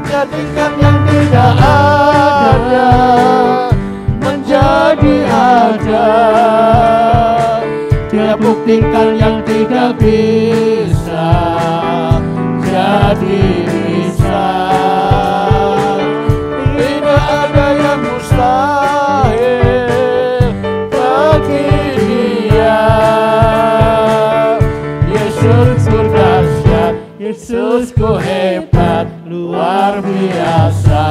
Menjadikan yang tidak ada menjadi ada. Dia buktikan yang tidak bisa jadi bisa. Tidak ada yang mustahil bagi Dia. Yesusku dahsyat, Yesusku hebat luar biasa.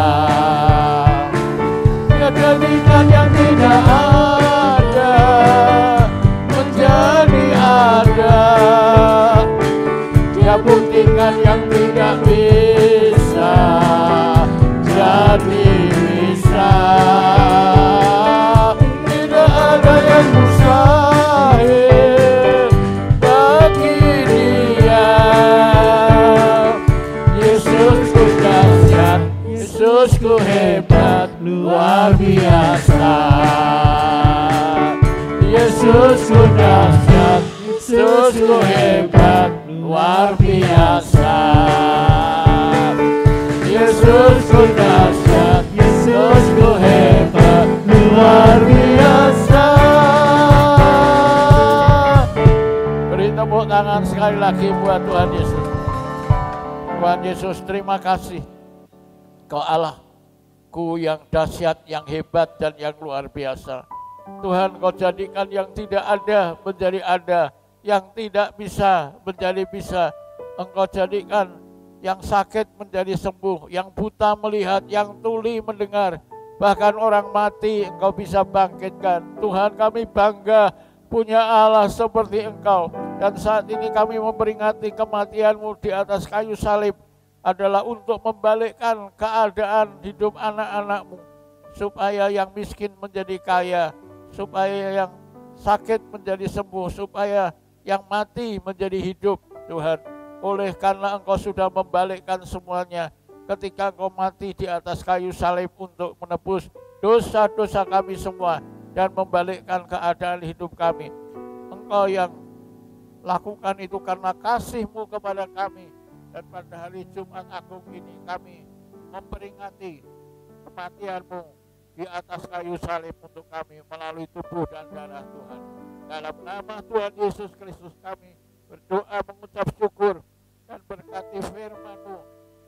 Dia jadikan yang tidak ada menjadi ada. Dia buktikan yang tidak bisa jadi bisa. Tidak ada yang mustahil bagi Dia. Yesusku dahsyat, Yesusku hebat luar biasa. Yesusku dahsyat, Yesusku hebat luar biasa. Yesusku dahsyat, Yesusku hebat luar biasa. Beri tepuk tangan sekali lagi buat Tuhan Yesus. Tuhan Yesus, terima kasih. Kau Allah-Ku yang dahsyat, yang hebat dan yang luar biasa. Tuhan, Kau jadikan yang tidak ada menjadi ada, yang tidak bisa menjadi bisa. Engkau jadikan yang sakit menjadi sembuh, yang buta melihat, yang tuli mendengar, bahkan orang mati Engkau bisa bangkitkan. Tuhan, kami bangga punya Allah seperti Engkau. Dan saat ini kami memperingati kematian-Mu di atas kayu salib adalah untuk membalikkan keadaan hidup anak-anak-Mu, supaya yang miskin menjadi kaya, supaya yang sakit menjadi sembuh, supaya yang mati menjadi hidup. Tuhan, oleh karena Engkau sudah membalikkan semuanya ketika Engkau mati di atas kayu salib untuk menebus dosa-dosa kami semua dan membalikkan keadaan hidup kami. Engkau yang lakukan itu karena kasih-Mu kepada kami. Dan pada hari Jumat Agung ini kami memperingati kematian-Mu di atas kayu salib untuk kami melalui tubuh dan darah Tuhan. Dalam nama Tuhan Yesus Kristus kami berdoa mengucap syukur dan berkati firman-Mu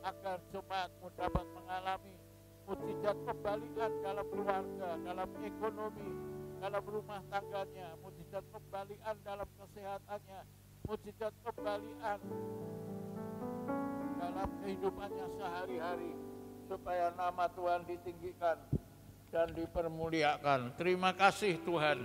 agar jemaat-Mu dapat mengalami mujizat kembalian dalam keluarga, dalam ekonomi, dalam rumah tangganya, mujizat kembalian dalam kesehatannya, mujizat kembalian dalam kehidupannya sehari-hari, supaya nama Tuhan ditinggikan dan dipermuliakan. Terima kasih Tuhan,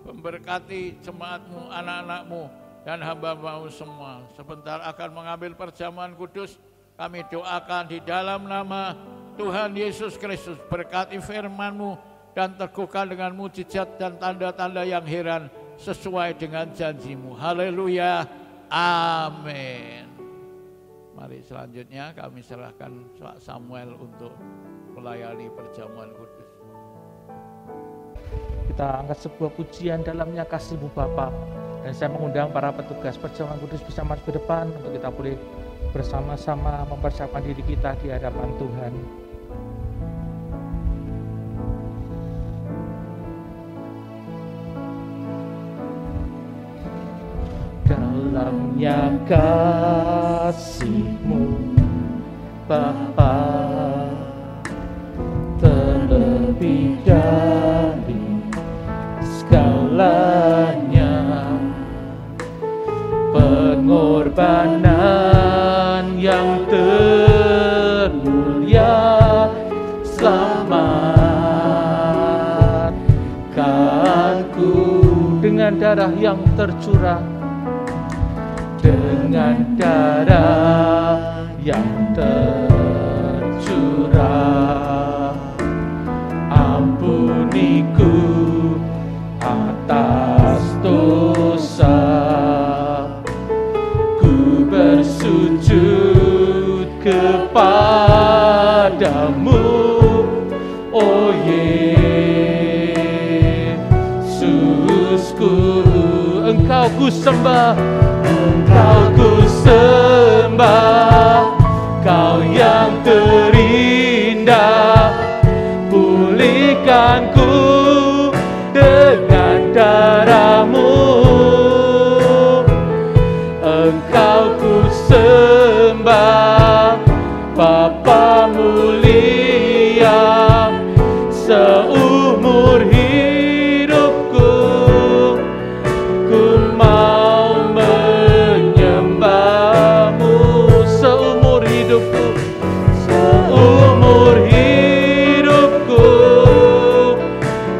memberkati jemaat-Mu, anak-anak-Mu, dan hamba-Mu semua. Sebentar akan mengambil perjamuan kudus. Kami doakan di dalam nama Tuhan Yesus Kristus, berkati firman-Mu dan teguhkan dengan mujizat dan tanda-tanda yang heran sesuai dengan janji-Mu. Haleluya, amin. Mari selanjutnya kami serahkan Samuel untuk melayani perjamuan kudus. Kita angkat sebuah pujian dalamnya kasih-Mu Bapa. Dan saya mengundang para petugas perjamuan kudus bisa masuk ke depan untuk kita boleh bersama-sama mempersiapkan diri kita di hadapan Tuhan. Dalamnya kasih-Mu Bapa, terlebih dari segalanya, pengorbanan yang termulia, selamatkanku dengan darah yang tercurah, dengan darah yang tercurah. Ampuniku atas dosa, ku bersujud kepadamu, oh Yesusku. ku sembah, Engkau ku sembah, Kau yang terindah. Pulihkan ku dengan darah-Mu, Engkau ku sembah, Bapa mulia. Seumur hidupku ku mau menyembah-Mu. Seumur hidupku, seumur hidupku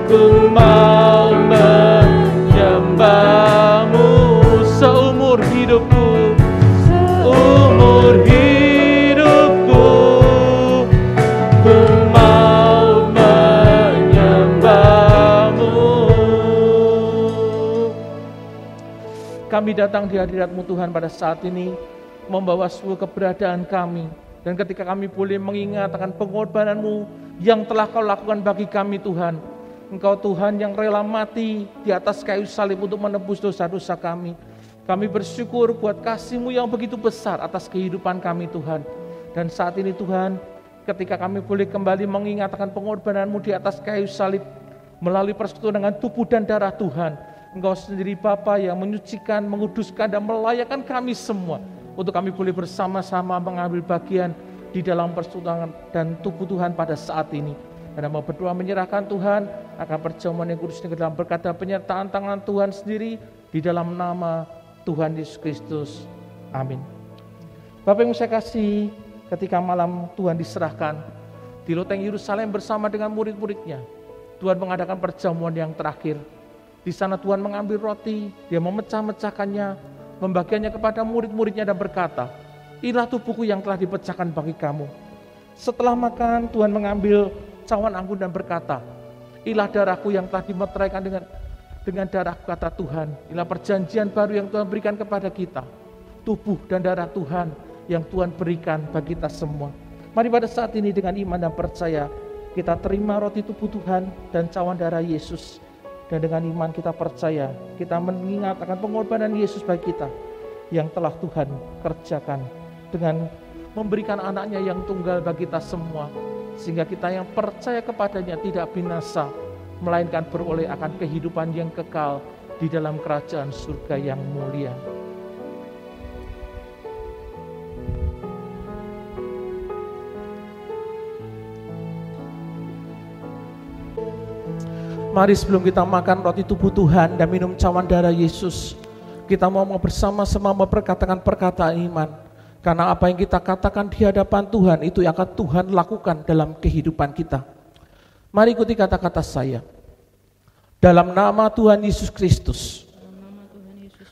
ku mau menyembah-Mu. Seumur hidupku, seumur hidupku ku mau menyembah-Mu. Kami datang di hadirat-Mu Tuhan pada saat ini, membawa seluruh keberadaan kami. Dan ketika kami boleh mengingat akan pengorbanan-Mu yang telah Kau lakukan bagi kami Tuhan. Engkau Tuhan yang rela mati di atas kayu salib untuk menebus dosa-dosa kami. Kami bersyukur buat kasih-Mu yang begitu besar atas kehidupan kami Tuhan. Dan saat ini Tuhan, ketika kami boleh kembali mengingat akan pengorbanan-Mu di atas kayu salib, melalui persekutuan dengan tubuh dan darah Tuhan, Engkau sendiri Bapa yang menyucikan, menguduskan, dan melayakkan kami semua untuk kami boleh bersama-sama mengambil bagian di dalam persekutuan dan tubuh Tuhan pada saat ini. Dan mau berdoa menyerahkan Tuhan akan perjamuan yang kudus ini ke dalam berkat dan penyertaan tangan Tuhan sendiri di dalam nama Tuhan Yesus Kristus. Amin. Bapak yang saya kasih, ketika malam Tuhan diserahkan di loteng Yerusalem bersama dengan murid-muridnya, Tuhan mengadakan perjamuan yang terakhir. Di sana Tuhan mengambil roti, Dia memecah-mecahkannya, membagikannya kepada murid-muridnya dan berkata, inilah tubuhku yang telah dipecahkan bagi kamu. Setelah makan, Tuhan mengambil cawan anggur dan berkata, inilah darahku yang telah dimeteraikan dengan darahku, kata Tuhan. Inilah perjanjian baru yang Tuhan berikan kepada kita. Tubuh dan darah Tuhan yang Tuhan berikan bagi kita semua. Mari pada saat ini dengan iman dan percaya, kita terima roti tubuh Tuhan dan cawan darah Yesus. Dan dengan iman kita percaya, kita mengingat akan pengorbanan Yesus bagi kita yang telah Tuhan kerjakan dengan memberikan anaknya yang tunggal bagi kita semua, sehingga kita yang percaya kepadanya tidak binasa, melainkan beroleh akan kehidupan yang kekal di dalam kerajaan surga yang mulia. Mari sebelum kita makan roti tubuh Tuhan dan minum cawan darah Yesus, kita mau bersama-sama memperkatakan perkataan iman. Karena apa yang kita katakan di hadapan Tuhan, itu yang akan Tuhan lakukan dalam kehidupan kita. Mari ikuti kata-kata saya. Dalam nama Tuhan Yesus Kristus,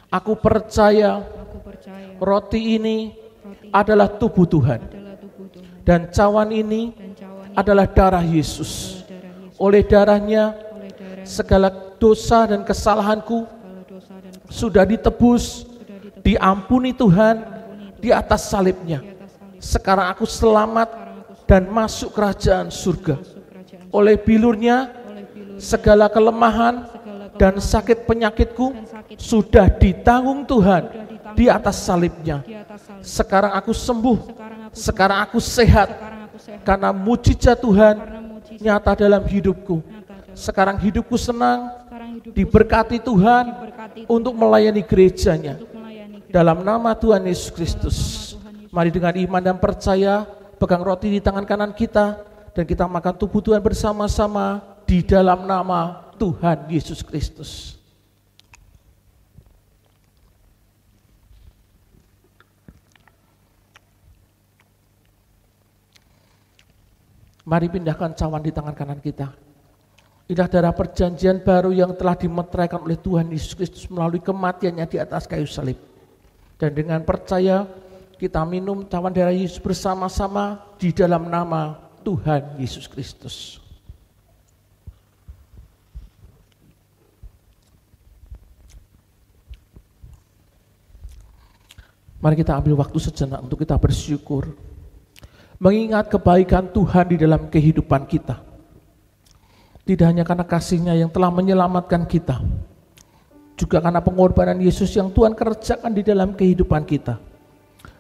aku percaya roti ini adalah tubuh Tuhan. Dan cawan ini adalah darah Yesus. Oleh darahnya, segala dosa dan kesalahanku sudah ditebus, diampuni Tuhan di atas salibnya. Sekarang aku selamat dan masuk kerajaan surga. Oleh bilurnya, segala kelemahan dan sakit penyakitku sudah ditanggung Tuhan di atas salibnya. Sekarang aku sembuh, sekarang aku sehat, karena mujizat Tuhan nyata dalam hidupku. Sekarang hidupku senang, diberkati Tuhan untuk melayani gerejanya. Dalam nama Tuhan Yesus Kristus, mari dengan iman dan percaya, pegang roti di tangan kanan kita, dan kita makan tubuh Tuhan bersama-sama di dalam nama Tuhan Yesus Kristus. Mari pindahkan cawan di tangan kanan kita. Inilah darah perjanjian baru yang telah dimeteraikan oleh Tuhan Yesus Kristus melalui kematiannya di atas kayu salib. Dan dengan percaya kita minum cawan darah Yesus bersama-sama di dalam nama Tuhan Yesus Kristus. Mari kita ambil waktu sejenak untuk kita bersyukur, mengingat kebaikan Tuhan di dalam kehidupan kita. Tidak hanya karena kasih-Nya yang telah menyelamatkan kita, juga karena pengorbanan Yesus yang Tuhan kerjakan di dalam kehidupan kita.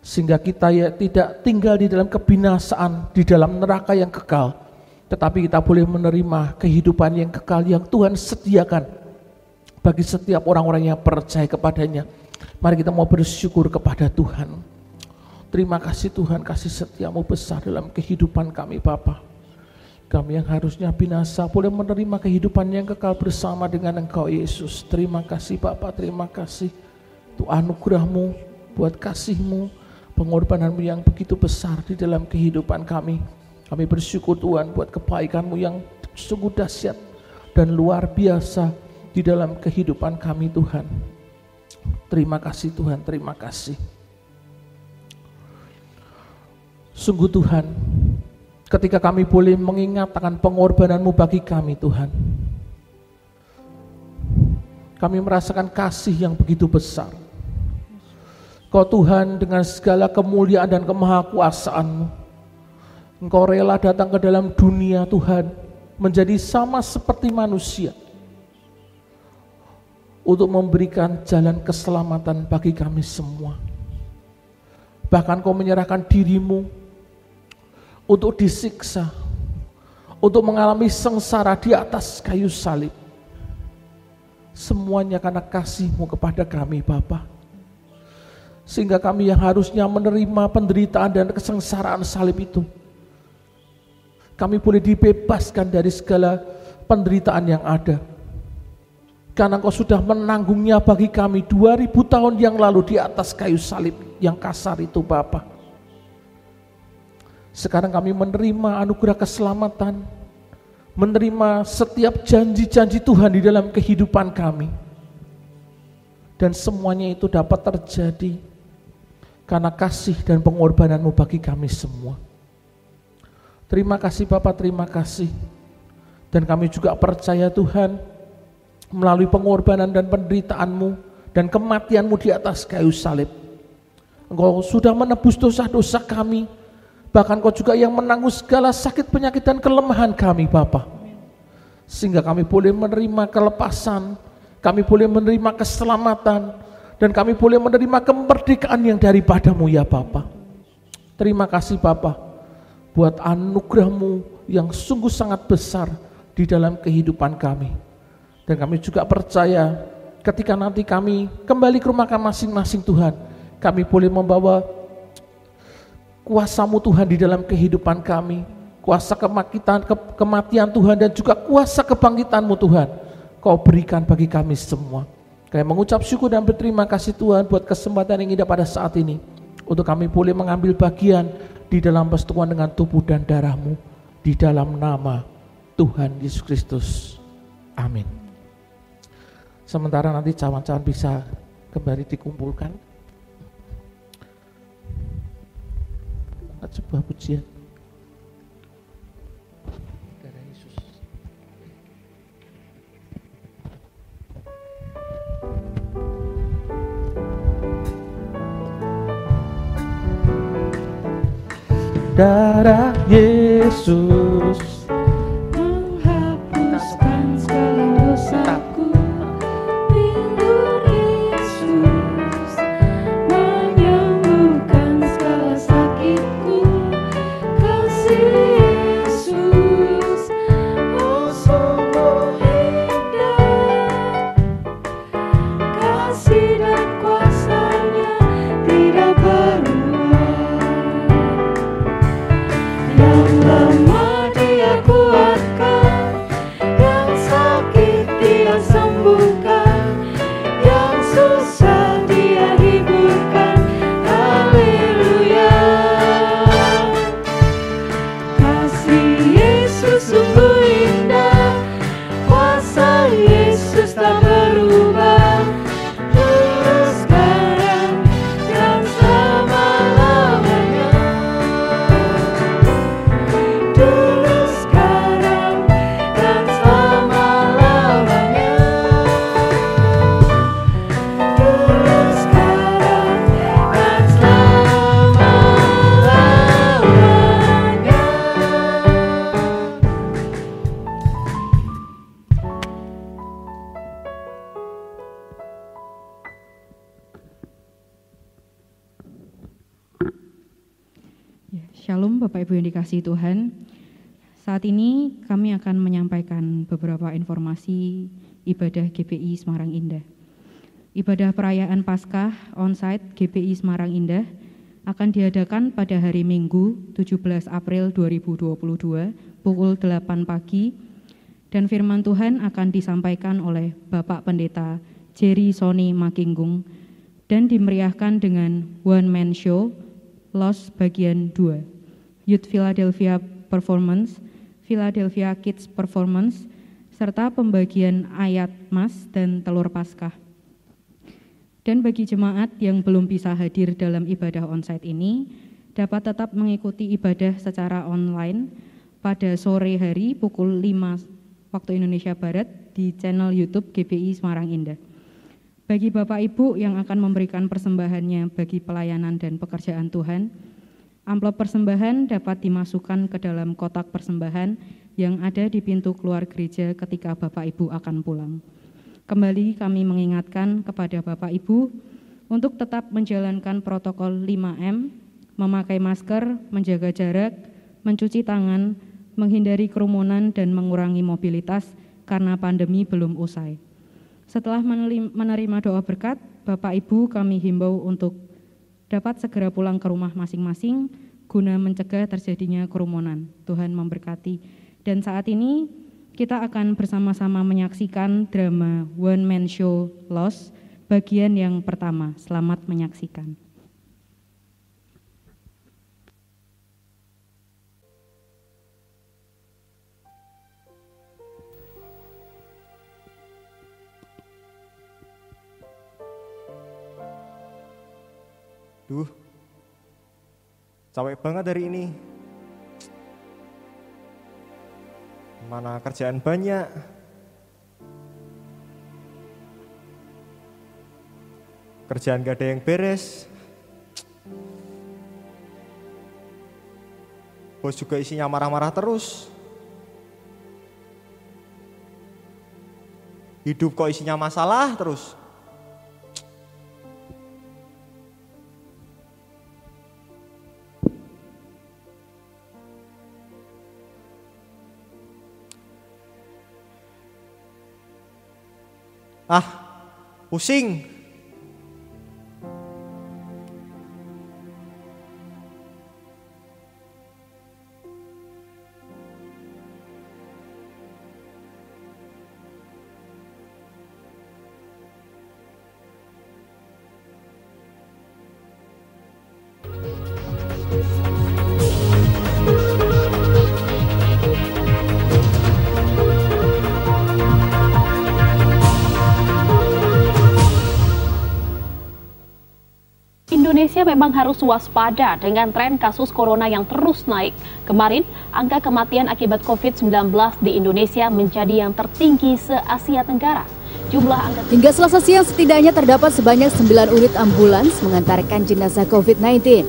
Sehingga kita ya tidak tinggal di dalam kebinasaan, di dalam neraka yang kekal, tetapi kita boleh menerima kehidupan yang kekal yang Tuhan sediakan bagi setiap orang-orang yang percaya kepadanya. Mari kita mau bersyukur kepada Tuhan. Terima kasih Tuhan, kasih setiamu besar dalam kehidupan kami Bapa. Kami yang harusnya binasa boleh menerima kehidupan yang kekal bersama dengan Engkau Yesus. Terima kasih Bapa, terima kasih untuk anugerah-Mu, buat kasih-Mu, pengorbanan-Mu yang begitu besar di dalam kehidupan kami. Kami bersyukur Tuhan buat kebaikan-Mu yang sungguh dahsyat dan luar biasa di dalam kehidupan kami Tuhan. Terima kasih Tuhan, terima kasih. Sungguh Tuhan, ketika kami boleh mengingat akan pengorbanan-Mu bagi kami Tuhan, kami merasakan kasih yang begitu besar. Kau Tuhan dengan segala kemuliaan dan kemahakuasaan-Mu, Engkau rela datang ke dalam dunia Tuhan, menjadi sama seperti manusia, untuk memberikan jalan keselamatan bagi kami semua. Bahkan Kau menyerahkan diri-Mu untuk disiksa, untuk mengalami sengsara di atas kayu salib. Semuanya karena kasih-Mu kepada kami Bapa. Sehingga kami yang harusnya menerima penderitaan dan kesengsaraan salib itu, kami boleh dibebaskan dari segala penderitaan yang ada. Karena Engkau sudah menanggungnya bagi kami 2000 tahun yang lalu di atas kayu salib yang kasar itu Bapa. Sekarang kami menerima anugerah keselamatan, menerima setiap janji-janji Tuhan di dalam kehidupan kami. Dan semuanya itu dapat terjadi karena kasih dan pengorbanan-Mu bagi kami semua. Terima kasih Bapak, terima kasih. Dan kami juga percaya Tuhan, melalui pengorbanan dan penderitaan-Mu dan kematian-Mu di atas kayu salib, Engkau sudah menebus dosa-dosa kami. Bahkan Kau juga yang menanggung segala sakit, penyakit dan kelemahan kami Bapa. Sehingga kami boleh menerima kelepasan, kami boleh menerima keselamatan, dan kami boleh menerima kemerdekaan yang daripada-Mu ya Bapa. Terima kasih Bapa buat anugerah-Mu yang sungguh sangat besar di dalam kehidupan kami. Dan kami juga percaya ketika nanti kami kembali ke rumah kami masing-masing Tuhan, kami boleh membawa kuasa-Mu Tuhan di dalam kehidupan kami, kuasa kematian Tuhan dan juga kuasa kebangkitan-Mu Tuhan, Kau berikan bagi kami semua. Kami mengucap syukur dan berterima kasih Tuhan buat kesempatan yang indah pada saat ini, untuk kami boleh mengambil bagian di dalam persekutuan dengan tubuh dan darah-Mu, di dalam nama Tuhan Yesus Kristus. Amin. Sementara nanti cawan-cawan bisa kembali dikumpulkan. Sebuah pujian. Darah Yesus. Darah Yesus menghapuskan segala dosaku. Lindung Yesus menyembuhkan segala sakitku. Kasih Yesus, oh sungguh indah. Kasih dan kuasa-Nya tidak berubah. Yang lemah Dia Shalom Bapak Ibu yang dikasihi Tuhan. Saat ini kami akan menyampaikan beberapa informasi ibadah GPI Semarang Indah. Ibadah perayaan Paskah onsite GPI Semarang Indah akan diadakan pada hari Minggu 17 April 2022 pukul 8 pagi dan firman Tuhan akan disampaikan oleh Bapak Pendeta Jerry Sony Makinggung dan dimeriahkan dengan One Man Show Lost bagian 2, Youth Philadelphia Performance, Philadelphia Kids Performance, serta pembagian ayat mas dan telur Paskah. Dan bagi jemaat yang belum bisa hadir dalam ibadah onsite ini, dapat tetap mengikuti ibadah secara online pada sore hari pukul 5 waktu Indonesia Barat di channel YouTube GPI Semarang Indah. Bagi Bapak Ibu yang akan memberikan persembahannya bagi pelayanan dan pekerjaan Tuhan, amplop persembahan dapat dimasukkan ke dalam kotak persembahan yang ada di pintu keluar gereja ketika Bapak Ibu akan pulang. Kembali kami mengingatkan kepada Bapak Ibu untuk tetap menjalankan protokol 5M, memakai masker, menjaga jarak, mencuci tangan, menghindari kerumunan dan mengurangi mobilitas karena pandemi belum usai. Setelah menerima doa berkat, Bapak Ibu kami himbau untuk dapat segera pulang ke rumah masing-masing guna mencegah terjadinya kerumunan. Tuhan memberkati. Dan saat ini kita akan bersama-sama menyaksikan drama One Man Show Lost bagian yang pertama. Selamat menyaksikan. Duh, capek banget hari ini. Mana kerjaan banyak. Kerjaan gak ada yang beres. Bos juga isinya marah-marah terus. Hidup kok isinya masalah terus. Pusing. Indonesia memang harus waspada dengan tren kasus corona yang terus naik. Kemarin, angka kematian akibat COVID-19 di Indonesia menjadi yang tertinggi se-Asia Tenggara. Hingga Selasa siang setidaknya terdapat sebanyak 9 unit ambulans mengantarkan jenazah COVID-19.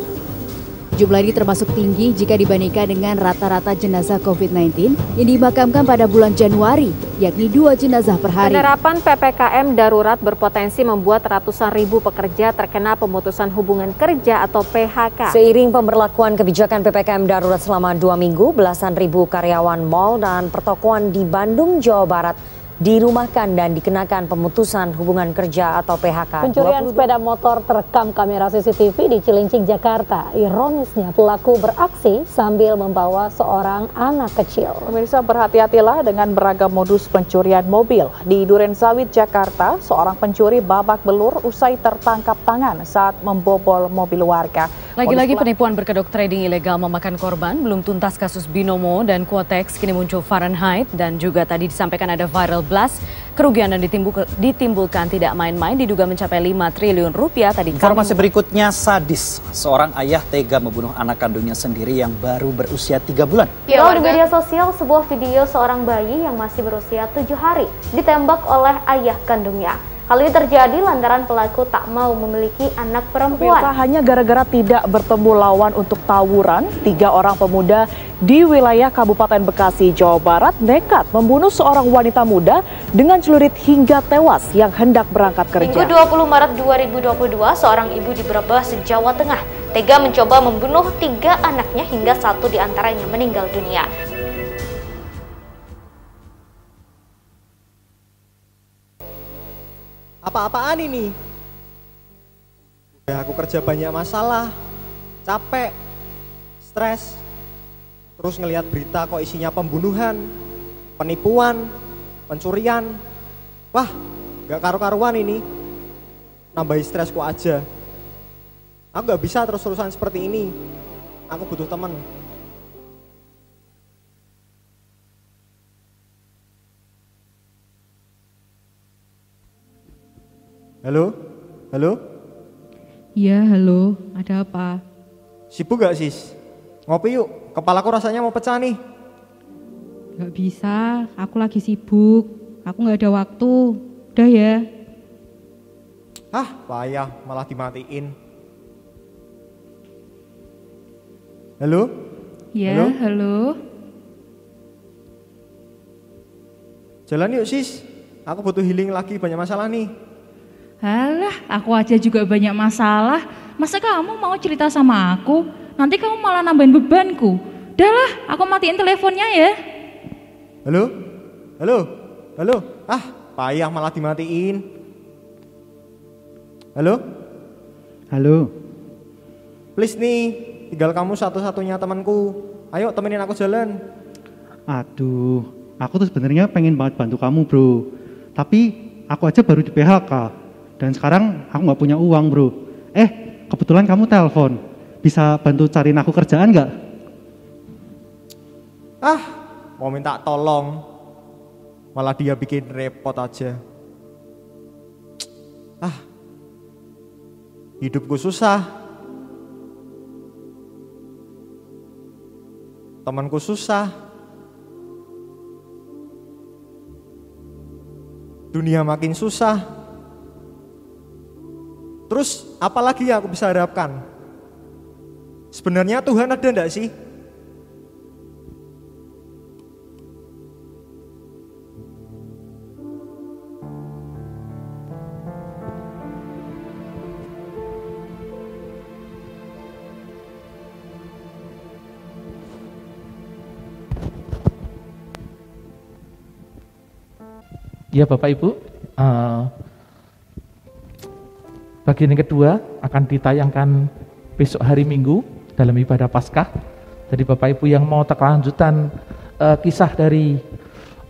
Jumlah ini termasuk tinggi jika dibandingkan dengan rata-rata jenazah COVID-19 yang dimakamkan pada bulan Januari, yakni 2 jenazah per hari. Penerapan PPKM darurat berpotensi membuat ratusan ribu pekerja terkena pemutusan hubungan kerja atau PHK. Seiring pemberlakuan kebijakan PPKM darurat selama 2 minggu, belasan ribu karyawan mal dan pertokoan di Bandung, Jawa Barat dirumahkan dan dikenakan pemutusan hubungan kerja atau PHK. Pencurian sepeda motor terekam kamera CCTV di Cilincing, Jakarta. Ironisnya pelaku beraksi sambil membawa seorang anak kecil. Pemirsa, berhati-hatilah dengan beragam modus pencurian mobil. Di Durensawit, Jakarta, seorang pencuri babak belur usai tertangkap tangan saat membobol mobil warga. Lagi-lagi penipuan berkedok trading ilegal memakan korban. Belum tuntas kasus Binomo dan Quotex, kini muncul Fahrenheit dan juga tadi disampaikan ada viral blast. Kerugian yang ditimbulkan tidak main-main, diduga mencapai 5 triliun rupiah. Informasi berikutnya sadis. Seorang ayah tega membunuh anak kandungnya sendiri yang baru berusia 3 bulan. Viral di media sosial, sebuah video seorang bayi yang masih berusia 7 hari ditembak oleh ayah kandungnya. Hal ini terjadi lantaran pelaku tak mau memiliki anak perempuan. Pemirsa, hanya gara-gara tidak bertemu lawan untuk tawuran, 3 orang pemuda di wilayah Kabupaten Bekasi, Jawa Barat nekat membunuh seorang wanita muda dengan celurit hingga tewas yang hendak berangkat kerja. Minggu 20 Maret 2022, seorang ibu di Brebes, Jawa Tengah, tega mencoba membunuh 3 anaknya hingga 1 diantaranya meninggal dunia. Apa-apaan ini? Udah aku kerja banyak masalah, capek, stres, terus ngelihat berita kok isinya pembunuhan, penipuan, pencurian. Wah, gak karu-karuan ini. Nambahin stresku aja. Aku gak bisa terus-terusan seperti ini. Aku butuh teman. Halo? Halo? Iya, halo. Ada apa? Sibuk gak, Sis? Ngopi yuk, kepalaku rasanya mau pecah nih. Gak bisa, aku lagi sibuk. Aku gak ada waktu. Udah ya. Ah, payah, malah dimatiin. Halo? Ya, halo. Jalan yuk, Sis. Aku butuh healing lagi, banyak masalah nih. Halah, aku aja juga banyak masalah. Masa kamu mau cerita sama aku? Nanti kamu malah nambahin bebanku. Udahlah, aku matiin teleponnya ya. Halo? Halo? Halo? Ah, payah malah dimatiin. Halo? Halo? Please nih, tinggal kamu satu-satunya temanku. Ayo temenin aku jalan. Aduh, aku tuh sebenarnya pengen banget bantu kamu bro. Tapi aku aja baru di PHK. Dan sekarang aku gak punya uang bro. Kebetulan kamu telepon. Bisa bantu cariin aku kerjaan gak? Ah, mau minta tolong. Malah dia bikin repot aja. Ah, hidupku susah. Temanku susah. Dunia makin susah. Terus apalagi yang aku bisa harapkan? Sebenarnya Tuhan ada enggak sih? Ya Bapak Ibu, bagian yang kedua akan ditayangkan besok hari Minggu dalam ibadah Paskah. Jadi Bapak Ibu yang mau kelanjutan kisah dari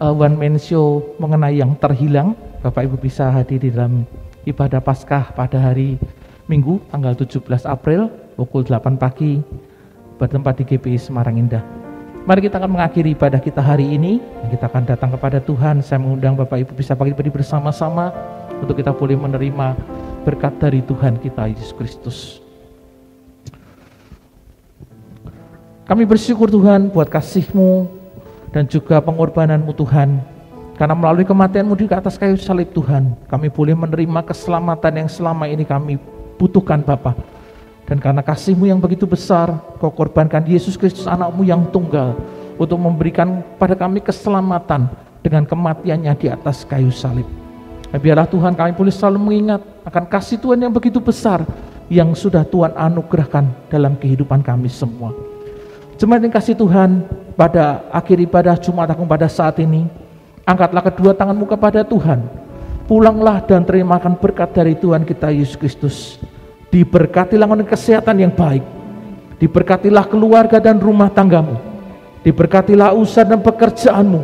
One Man Show mengenai yang terhilang, Bapak Ibu bisa hadir di dalam ibadah Paskah pada hari Minggu tanggal 17 April pukul 8 pagi bertempat di GPI Semarang Indah. Mari kita akan mengakhiri ibadah kita hari ini. Kita akan datang kepada Tuhan. Saya mengundang Bapak Ibu bisa bagi-bagi bersama-sama untuk kita boleh menerima berkat dari Tuhan kita Yesus Kristus. Kami bersyukur Tuhan buat kasih-Mu dan juga pengorbanan-Mu Tuhan. Karena melalui kematian-Mu di atas kayu salib Tuhan, kami boleh menerima keselamatan yang selama ini kami butuhkan Bapa. Dan karena kasih-Mu yang begitu besar, Kau korbankan Yesus Kristus anak-Mu yang tunggal untuk memberikan pada kami keselamatan dengan kematiannya di atas kayu salib. Biarlah Tuhan kami boleh selalu mengingat akan kasih Tuhan yang begitu besar yang sudah Tuhan anugerahkan dalam kehidupan kami semua. Jemaat yang kasih Tuhan, pada akhir ibadah Jumat Agung pada saat ini, angkatlah kedua tanganmu kepada Tuhan. Pulanglah dan terimakan berkat dari Tuhan kita Yesus Kristus. Diberkatilah dengan kesehatan yang baik. Diberkatilah keluarga dan rumah tanggamu. Diberkatilah usaha dan pekerjaanmu.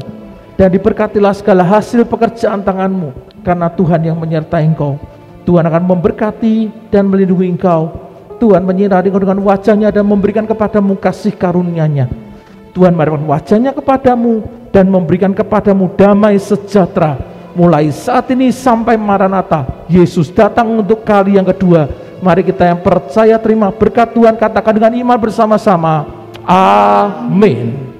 Dan diberkatilah segala hasil pekerjaan tanganmu. Karena Tuhan yang menyertai engkau. Tuhan akan memberkati dan melindungi engkau. Tuhan menyinari engkau dengan wajahnya dan memberikan kepadamu kasih karunia-Nya. Tuhan memberikan wajahnya kepadamu dan memberikan kepadamu damai sejahtera. Mulai saat ini sampai Maranatha, Yesus datang untuk kali yang kedua. Mari kita yang percaya terima berkat Tuhan, katakan dengan iman bersama-sama. Amin.